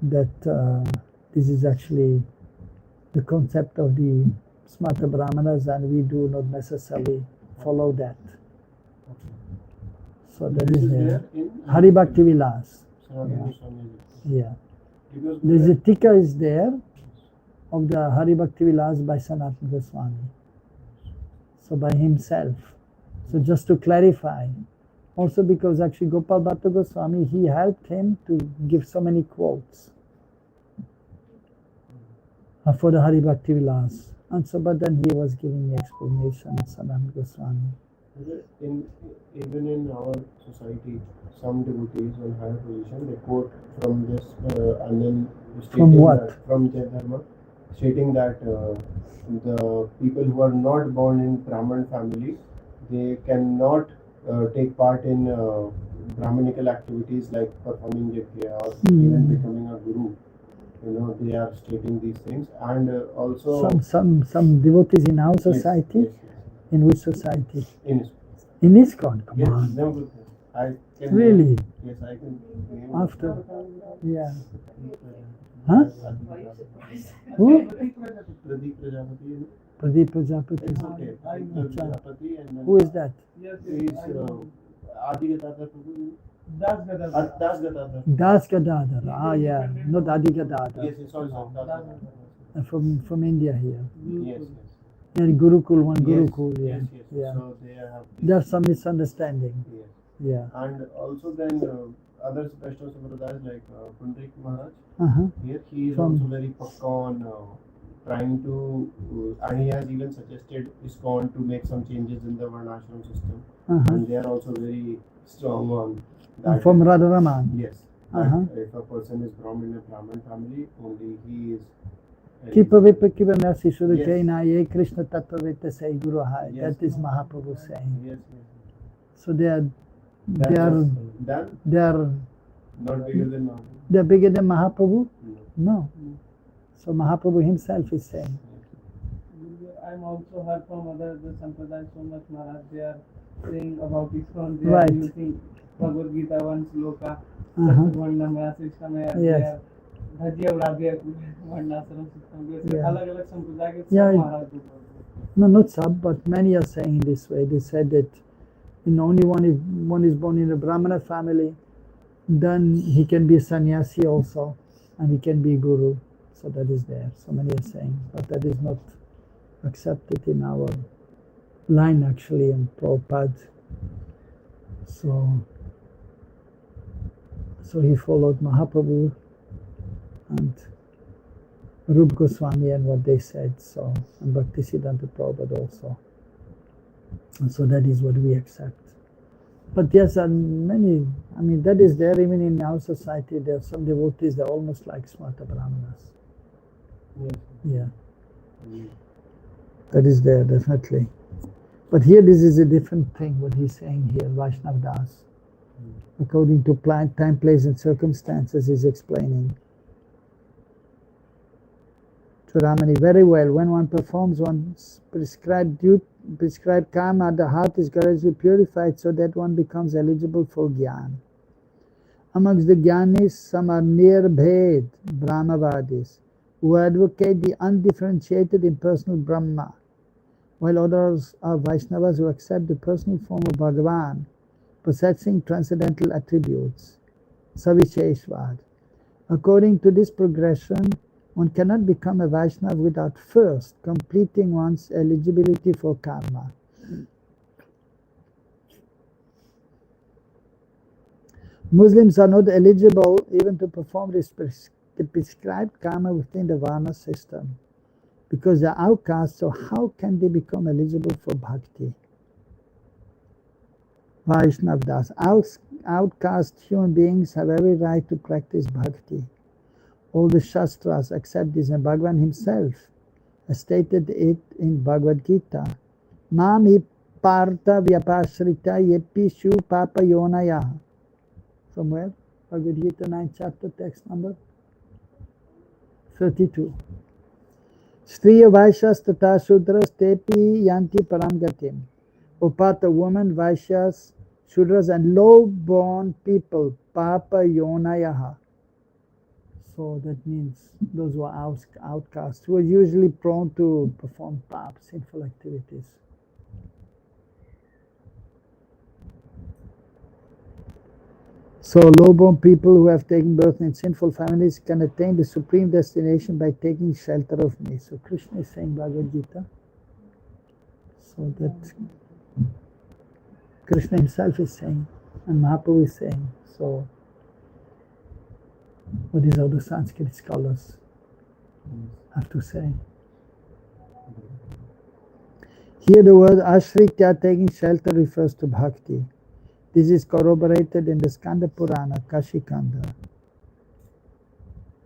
that this is actually the concept of the Smarta Brahmanas, and we do not necessarily follow that. So that is there. Hari Bhakti Vilas. Yeah. There's a tika is there of the Hari Bhakti Vilas by Sanatana Goswami. So by himself. So just to clarify. Also because actually Gopal Bhatta Goswami, he helped him to give so many quotes for the Hari Bhakti Vilas. And so, but then he was giving the explanation, Sanatana Goswami. Even in our society, some devotees in higher position, they quote from this and then stating from what? From Dharma, stating that the people who are not born in Brahman family, they cannot take part in Brahmanical activities like performing yajna or even becoming a guru. They are stating these things, and also some devotees in our society. Yes. In which society? In ISKCON. In ISKCON, come yes, on. No, I can Really? Yes, I can. After, yeah. Huh? Who? Pradeep Prajapati. Pradeep Prajapati. Okay. Prajapati, and then who is that? Yes, he is Adi Gadadhar Prabhu. Das Gadadhar. Das Gadadhar. Das Gadadhar. Yeah. Not Adi Gadadhar. Yes, it's also Das Gadadhar. From India here. Yes. Yeah, Gurukul, one Yes, Gurukul, yeah. Yes. Yeah. So they have. There's some misunderstanding. Yes. Yeah. And also then other Vaishnava Sampradayas like Pundarik Maharaj. Here he is also very pakka on trying to, and he has even suggested ISKCON to make some changes in the Varnashram system. And they are also very strong on that. From Radharaman. Yes. If a person is born in a Brahmin family, only he is. Keep away Nasi Surakaina, Ye Krishna Tattvavita Sai Guru Hai. That is Mahaprabhu saying. Yes. So they are not bigger than Mahaprabhu. They are bigger than Mahaprabhu? No. So Mahaprabhu himself is saying. I'm also heard from other Sampradaya so much, Maharaj. They are saying about ISKCON. They Right. are using Bhagavad Gita one sloka. Sattvandamaya Srishamaya. Yes. धजिया उड़ा दिया वर्णाश्रम system के अलग-अलग संप्रदाय के Yeah. सब महाराज को No, not some, but many are saying this way. They said that only one is born in a Brahmana family, then he can be a sannyasi also, and he can be guru. So that is there. So many are saying, but that is not accepted in our line actually in Prabhupada. So he followed Mahaprabhu and Rup Goswami and what they said, so, and Bhaktisiddhanta Prabhupada also. And so that is what we accept. But yes, and many, that is there even in our society. There are some devotees, they're almost like Smarta Brahmanas. Yes. Yeah. That is there, definitely. But here this is a different thing, what he's saying here, Vaishnav Das. According to time, place and circumstances, he's explaining. Ramani, very well. When one performs one's prescribed karma, the heart is gradually purified so that one becomes eligible for Gyan. Amongst the Gyanis, some are near Bhed, Brahmavadis, who advocate the undifferentiated impersonal Brahma, while others are Vaishnavas who accept the personal form of Bhagavan, possessing transcendental attributes, Savisheshvad. According to this progression, one cannot become a Vaishnava without first completing one's eligibility for karma. Muslims are not eligible even to perform the prescribed karma within the Varna system, because they are outcasts, so how can they become eligible for bhakti? Vaishnavdas, outcast human beings have every right to practice bhakti. All the Shastras accept this, and Bhagavan himself has stated it in Bhagavad Gita. Mami parta vyapashrita yepishu papa yonaya. From where? Bhagavad Gita 9th chapter, text number 32. Striya Vaishyas tata Shudras tepi yanti param gatim. Upata women, Vaishyas, Shudras, and low-born people, papa yonayaha. So that means those who are outcasts, who are usually prone to perform pap, sinful activities. So low-born people who have taken birth in sinful families can attain the supreme destination by taking shelter of me. So Krishna is saying Bhagavad Gita. So that Krishna himself is saying, and Mahaprabhu is saying. So what is how the Sanskrit scholars have to say. Here the word Ashritya, taking shelter, refers to bhakti. This is corroborated in the Skanda Purana, Kashikanda.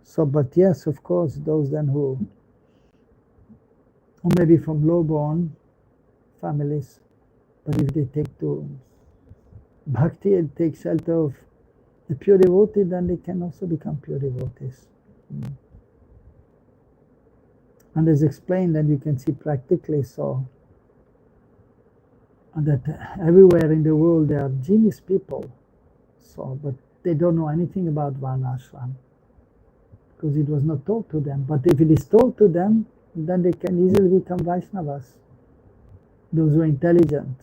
So, but yes, of course, those then who may be from low-born families, but if they take to bhakti and take shelter of the pure devotee, then they can also become pure devotees. And as explained, and you can see practically so, that everywhere in the world there are genius people, so but they don't know anything about Varnashram because it was not taught to them. But if it is taught to them, then they can easily become Vaishnavas. Those who are intelligent,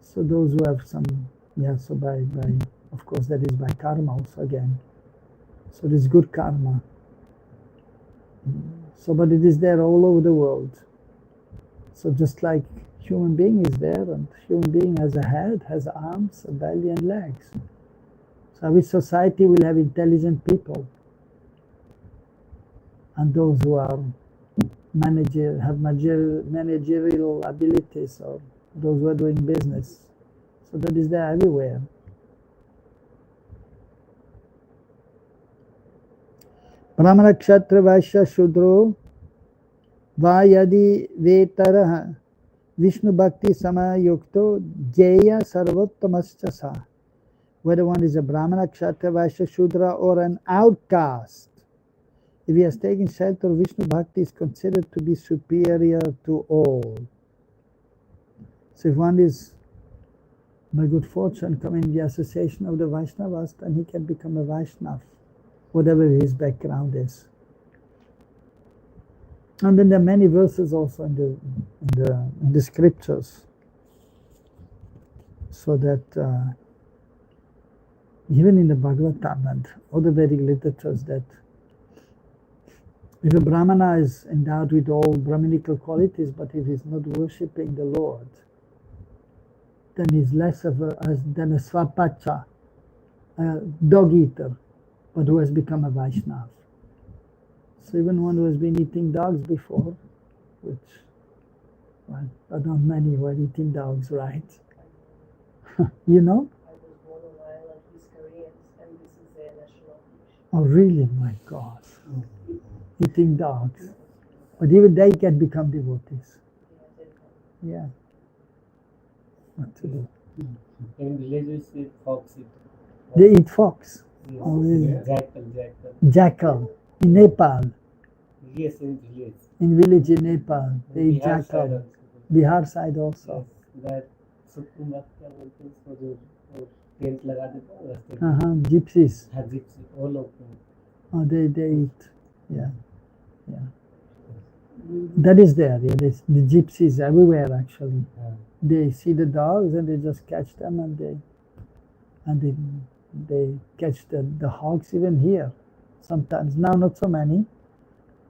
so those who have some, so by of course that is by karma also again. So this good karma. So, but it is there all over the world. So just like human being is there, and human being has a head, has arms, a belly, and legs. So every society will have intelligent people, and those who are have managerial abilities, or those who are doing business. So that is there everywhere. Brahmana Kshatriya Vaishya Shudro va yadi vetaraha Vishnu Bhakti Samayukto Jaya Sarvottamascha Sa. Whether one is a Brahmana, Kshatriya, Vaishya, Shudra, or an outcast, if he has taken shelter of Vishnu Bhakti, is considered to be superior to all. So if one is, by good fortune, coming in the association of the Vaishnavas, then he can become a Vaishnav, whatever his background is. And then there are many verses also in the scriptures, so that even in the Bhagavatam and other Vedic literatures, that if a Brahmana is endowed with all Brahminical qualities, but if he's not worshipping the Lord, then he's less of than a Swapacha, a dog eater, but who has become a Vaishnava. So even one who has been eating dogs before, which, well, not many who are eating dogs, right? You know? I was born on Ireland, he's Korean, and this is their national dish. Oh, really? My God. Eating dogs. But even they can become devotees. Yeah. What to do? In villages, eat fox. They eat fox. Yes. Oh, really? Jackal. Jackal. In Nepal. Yes, in village. In village in Nepal, they eat Bihar side jackal. also. Bihar side also. Yes, that सुकुमार क्या बोलते हैं उसको जो tent लगा देता है रास्ते में Gypsies. हाँ जिप्सी वो लोग Oh, they eat. Yeah. That is there. Yeah, the gypsies everywhere actually. They see the dogs and they just catch them, and they catch the hogs even here. Sometimes now not so many,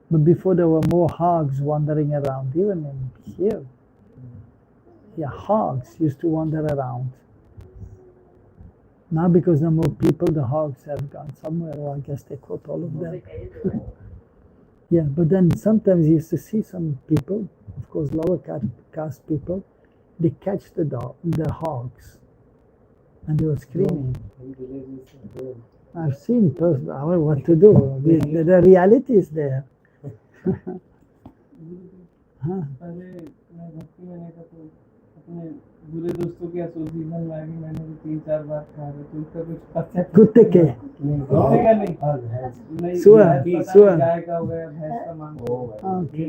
but before there were more hogs wandering around even in here. Yeah, hogs used to wander around. Now because there are more people, the hogs have gone somewhere, or I guess they caught all of them. Yeah, but then sometimes you used to see some people, of course lower caste people, they catch the hogs, and they were screaming. I've seen what to do. The reality is there. हाँ पहले मैं भक्ति में नहीं था तो अपने बुरे दोस्तों के एसोसिएशन में आके मैंने भी 3-4 बार खा रहे तो इसका कुछ पता कुत्ते के कुत्ते का नहीं सुअर गाय का हो गया भैंस का मांस ओके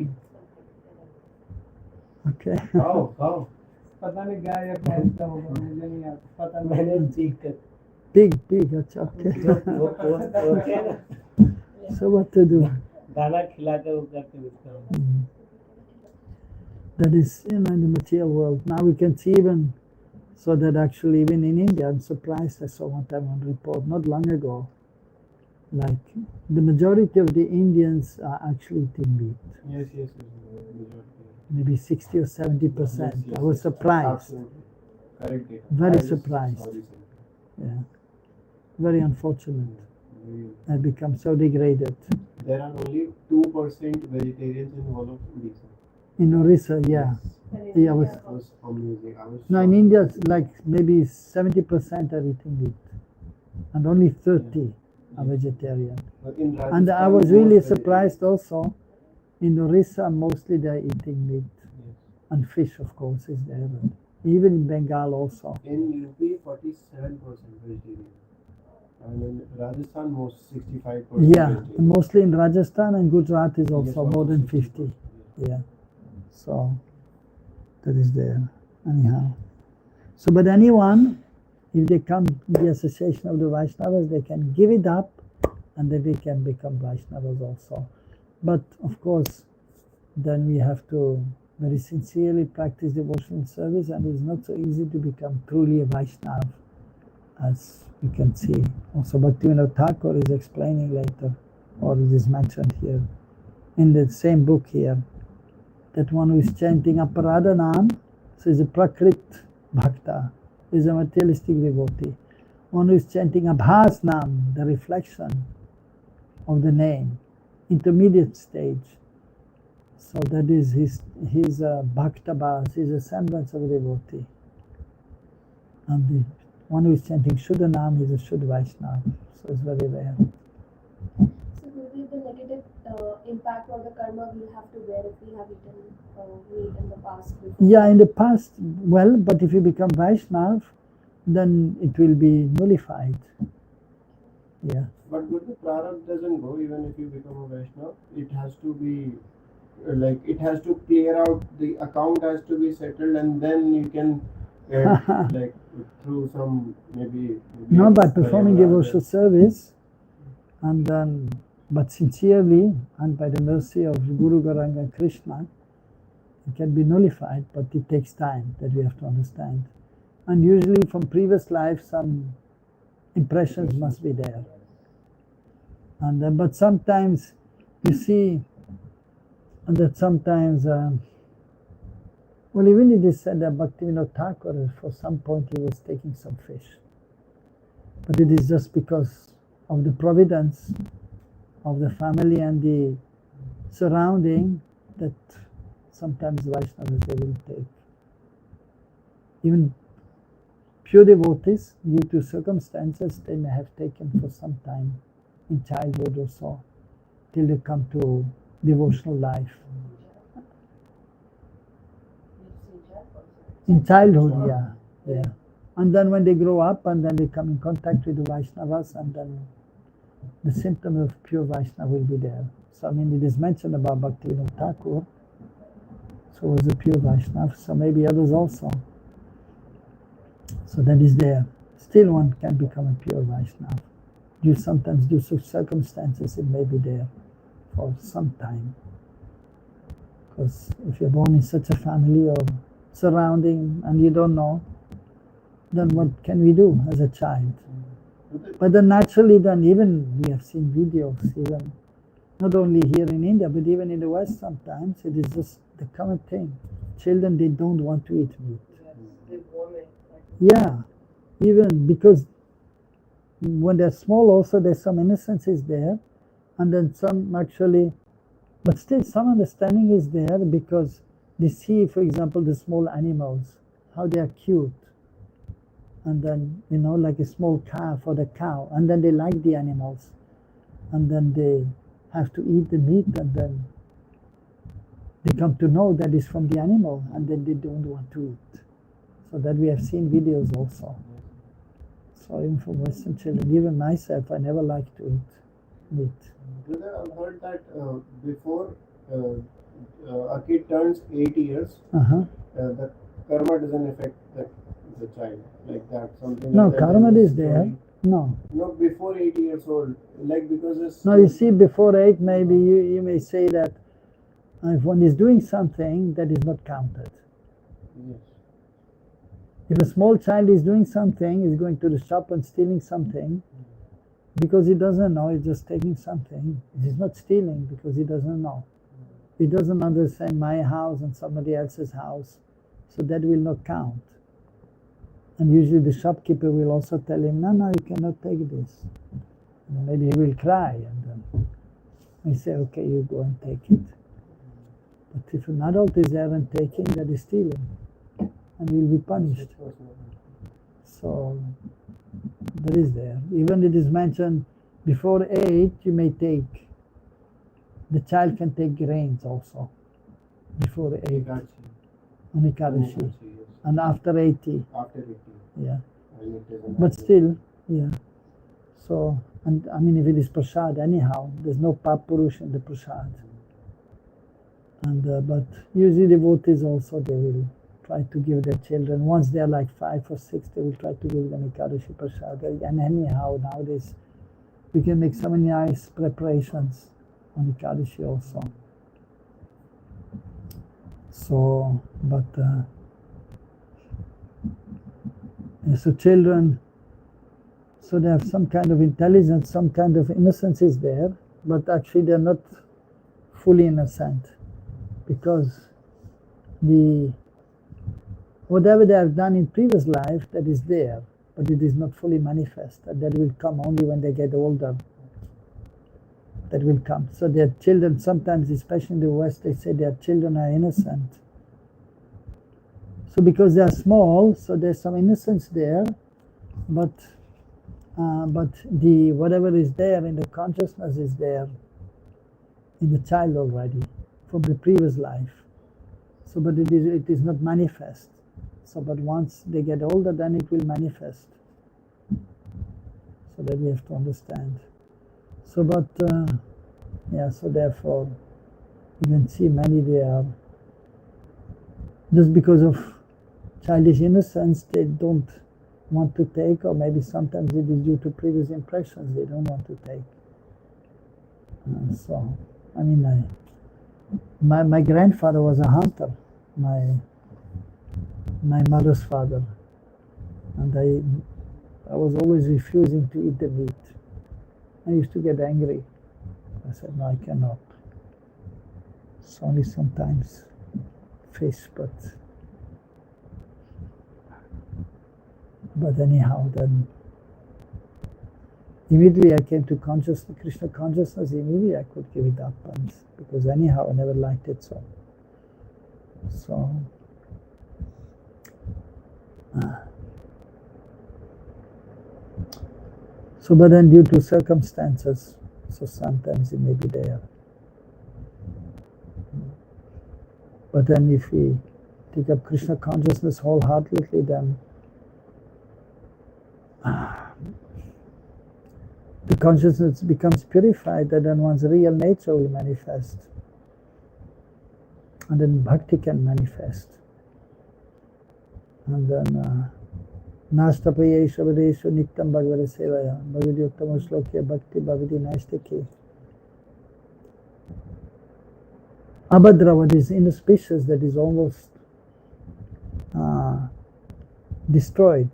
पता नहीं गाय या भैंस का होगा मुझे नहीं आता पता मैंने पिग अच्छा okay so what to do दाना खिला के वो करते उसका that is in the material world. Now we can see even so that actually even in India, I'm surprised. I saw one time on report not long ago, like the majority of the Indians are actually eating meat. Yes. Maybe 60 or 70%. Yes. I was surprised. Correct. Very surprised. Yeah. Very unfortunate. I've become so degraded. There are only 2% vegetarians in all of Odisha. In Orissa, yeah. Yeah, was amazing. No, in India, like maybe 70% are eating meat, and only 30 are vegetarian. And I was really surprised also. In Orissa, mostly they are eating meat, and fish, of course, is there. Even in Bengal also. In UP, 47% vegetarian. And in Rajasthan, most 65%. Yeah, mostly in Rajasthan, and Gujarat is also more than 50. Yeah. So that is there. Anyhow. So, but anyone, if they come to the association of the Vaishnavas, they can give it up, and then they can become Vaishnavas also. But of course, then we have to very sincerely practice devotional service, and it's not so easy to become truly a Vaishnava, as we can see. Also, Bhaktivinoda Thakur is explaining later, or it is mentioned here, in the same book here, that one who is chanting Aparadhanam, so is a Prakrit Bhakta, is a materialistic devotee. One who is chanting Abhasnam, the reflection of the name, intermediate stage. So that is his Bhakta Bhas, his a semblance of a devotee. And the one who is chanting Shuddhanam is a Shuddha Vaishnava. So it's very rare. So will be the negative impact or the karma we'll have to bear if we have eaten meat in the past? Yeah, in the past, well, but if you become Vaishnava, then it will be nullified. Yeah. But the prarabdha doesn't go even if you become a Vaishnava. It has to be it has to clear out, the account has to be settled, and then you can through some maybe no, by performing devotional service, and then but sincerely and by the mercy of Guru Gauranga and Krishna, it can be nullified, but it takes time, that we have to understand. And usually from previous life some impressions must be there. And but sometimes you see that sometimes well, even it is said that Bhaktivinoda Thakur, for some point he was taking some fish. But it is just because of the providence of the family and the surrounding that sometimes Vaishnavas they will take. Even pure devotees, due to circumstances, they may have taken for some time in childhood or so, till they come to devotional life. In childhood, yeah. And then when they grow up and then they come in contact with the Vaishnavas, and then the symptom of pure Vaishnava will be there. So I mean, it is mentioned about Bhaktivinoda Thakur, so was a pure Vaishnava, so maybe others also. So that is there. Still one can become a pure Vaishnava. Sometimes due to circumstances it may be there. for some time. Because if you're born in such a family or surrounding and you don't know, then what can we do as a child? But then naturally, then even we have seen videos, even not only here in India, but even in the West sometimes, it is just the common thing. Children, they don't want to eat meat. Yeah, even because when they're small also there's some innocence is there, and then some actually, but still some understanding is there because they see, for example, the small animals, how they are cute. And then, like a small calf or the cow, and then they like the animals. And then they have to eat the meat, and then they come to know that it's from the animal, and then they don't want to eat. So that we have seen videos also. So even for Western children, even myself, I never liked to eat meat. Brother, I've heard that before a kid turns 8 years, the karma doesn't affect the child like that. Something No, like that. karma is there. No. No, before 8 years old, like because it's. No, you see, before 8, maybe you may say that if one is doing something, that is not counted. Yes. If a small child is doing something, is going to the shop and stealing something, because he doesn't know, he's just taking something. He's not stealing because he doesn't know. He doesn't understand my house and somebody else's house, so that will not count. And usually the shopkeeper will also tell him, no, you cannot take this. And maybe he will cry, and then we say, okay, you go and take it. But if an adult is there and taking, that is stealing, and he will be punished. So that is there. Even it is mentioned before 8, you may take. The child can take grains also before 8 on Ekadashi, and after 80. After 80. Yeah. But still, yeah. So, and I mean, if it is prasad, anyhow, there's no papurush in the prasad. And but usually devotees also, they will try to give their children, once they're like 5 or 6, they will try to give them Ekadashi prasad. And anyhow, nowadays, we can make so many nice preparations on Ekadashi also. So, but so children, so they have some kind of intelligence, some kind of innocence is there, but actually they're not fully innocent, because whatever they have done in previous life, that is there, but it is not fully manifest, and that will come only when they get older. That will come. So their children, sometimes, especially in the West, they say their children are innocent. So because they are small, so there's some innocence there, but the whatever is there in the consciousness is there in the child already from the previous life. So, but it is not manifest. So, but once they get older, then it will manifest. So that we have to understand. So, but yeah. So therefore, you can see many they are just because of childish innocence, they don't want to take, or maybe sometimes it is due to previous impressions they don't want to take. So, I mean, my grandfather was a hunter, my mother's father, and I was always refusing to eat the meat. I used to get angry. I said, no, I cannot. It's only sometimes fish, but anyhow, then immediately I came to Krishna consciousness, immediately I could give it up, and because anyhow I never liked it so. So, but then due to circumstances, so sometimes it may be there. But then if we take up Krishna consciousness wholeheartedly, then the consciousness becomes purified, and then one's real nature will manifest. And then bhakti can manifest. And then Nastapayesha Vadesha Niktam Bhagavata Sevaya Bhagavati Uttama Shlokya Bhakti Bhavati Naistaki. Abhadra, what is inauspicious, that is almost destroyed.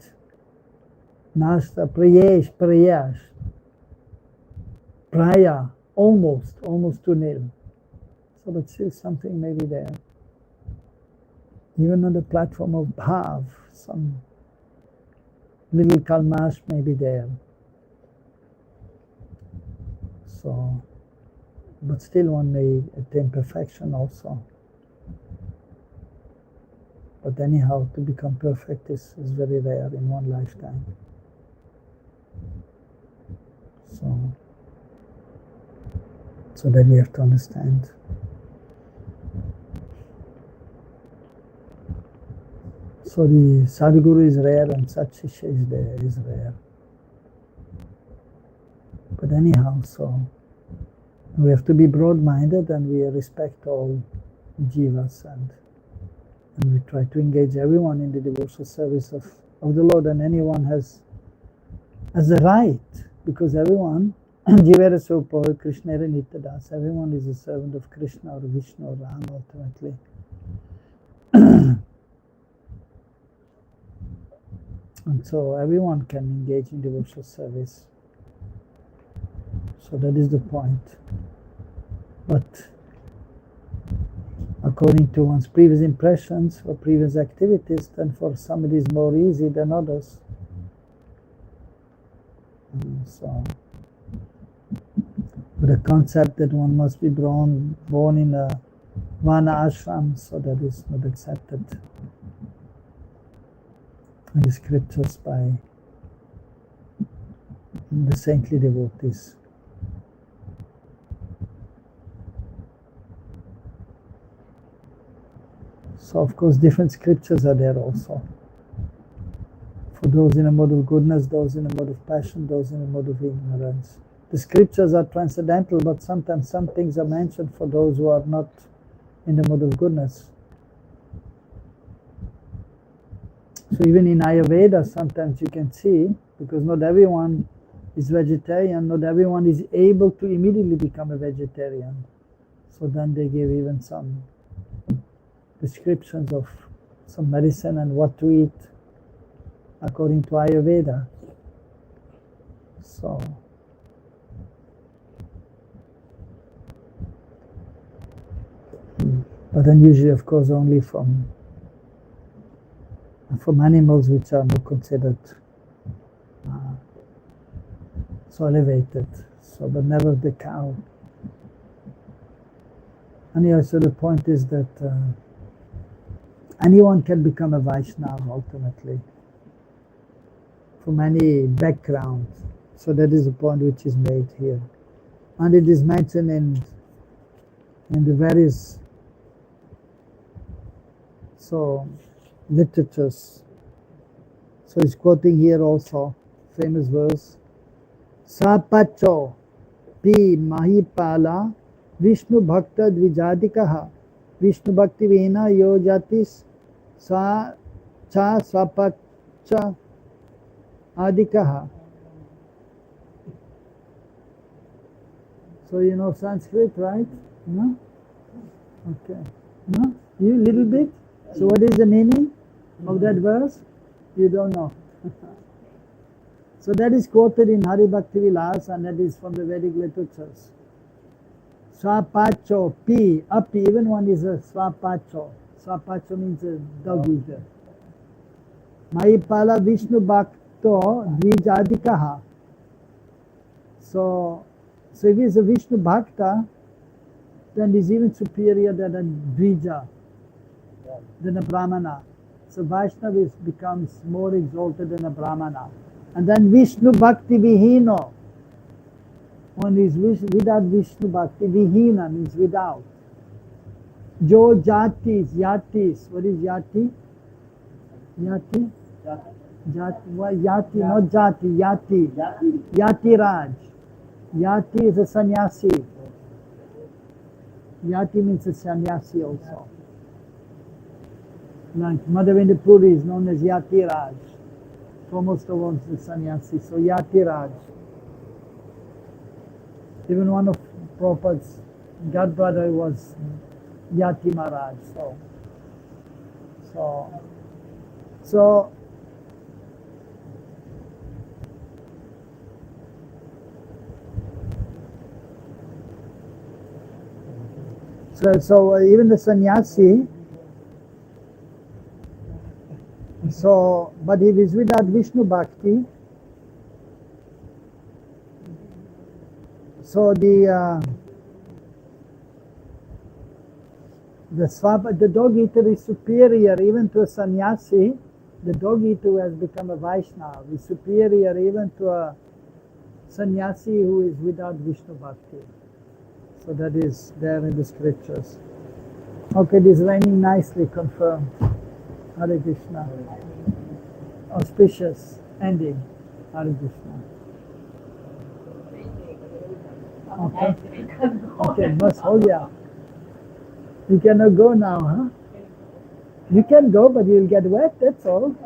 Nasta, prayash, praya, almost to nil. So but still something may be there. Even on the platform of bhav, some little kalmash may be there. So, but still one may attain perfection also. But anyhow, to become perfect is very rare in one lifetime. So that we have to understand. So the Sadhguru is rare and Satshisha is rare. But anyhow, so we have to be broad-minded and we respect all jivas and we try to engage everyone in the devotional service of the Lord, and anyone has the right, because everyone, Jivera Sopo, Krishna Nityadas, everyone is a servant of Krishna or Vishnu or Ram ultimately. And so everyone can engage in devotional service. So that is the point. But according to one's previous impressions or previous activities, then for some it is more easy than others. So the concept that one must be born in a Vana ashram, so that is not accepted in the scriptures by the saintly devotees. So of course different scriptures are there also. For those in a mode of goodness, those in a mode of passion, those in a mode of ignorance. The scriptures are transcendental, but sometimes some things are mentioned for those who are not in the mode of goodness. So even in Ayurveda, sometimes you can see, because not everyone is vegetarian, not everyone is able to immediately become a vegetarian. So then they give even some descriptions of some medicine and what to eat according to Ayurveda. So but then usually of course only from animals which are not considered so elevated, so but never the cow. And so the point is that anyone can become a Vaishnava ultimately, from any background. So that is the point which is made here. And it is mentioned in the various literatures. So he's quoting here also famous verse. Sapacho pi mahipala Vishnu bhakta dvijadikaha Vishnu bhakti vena yojatis sa cha sapacha adikaha. So you know Sanskrit, right? No? Okay. No? You little bit? So what is the meaning of that verse? You don't know. So that is quoted in Hari Bhakti Vilas, and that is from the Vedic literatures. Swapacho, pi, api, even one is a swapacho. Swapacho means a dog eater. Mahipala Vishnu Bhakto Dvijadikaha. So if he is a Vishnu Bhakta, then he is even superior than a Dvija, than a Brahmana. So Vaishnava becomes more exalted than a Brahmana. And then Vishnu Bhakti Vihino. One is without Vishnu Bhakti. Vihina means without. Jo Jatis, Yatis. What is Yati? Yati? Jati. Why Yati? Not Jati, Yati. Yati Raj. Yati is a sannyasi. Yati means a sannyasi also. Like Madhavendra Puri is known as Yati Raj. Almost all the sannyasi. So Yati Raj. Even one of Prabhupada's godbrother was Yati Maharaj. So even the sannyasi, but he is without Vishnu Bhakti. So the dog eater is superior even to a sannyasi. The dog eater who has become a Vaishnava is superior even to a sannyasi who is without Vishnu Bhakti. So that is there in the scriptures. Okay, it is raining nicely, confirmed. Hare Krishna. Auspicious ending. Hare Krishna. Okay. Okay, bus ho gaya. You cannot go now, huh? You can go, but you'll get wet, that's all.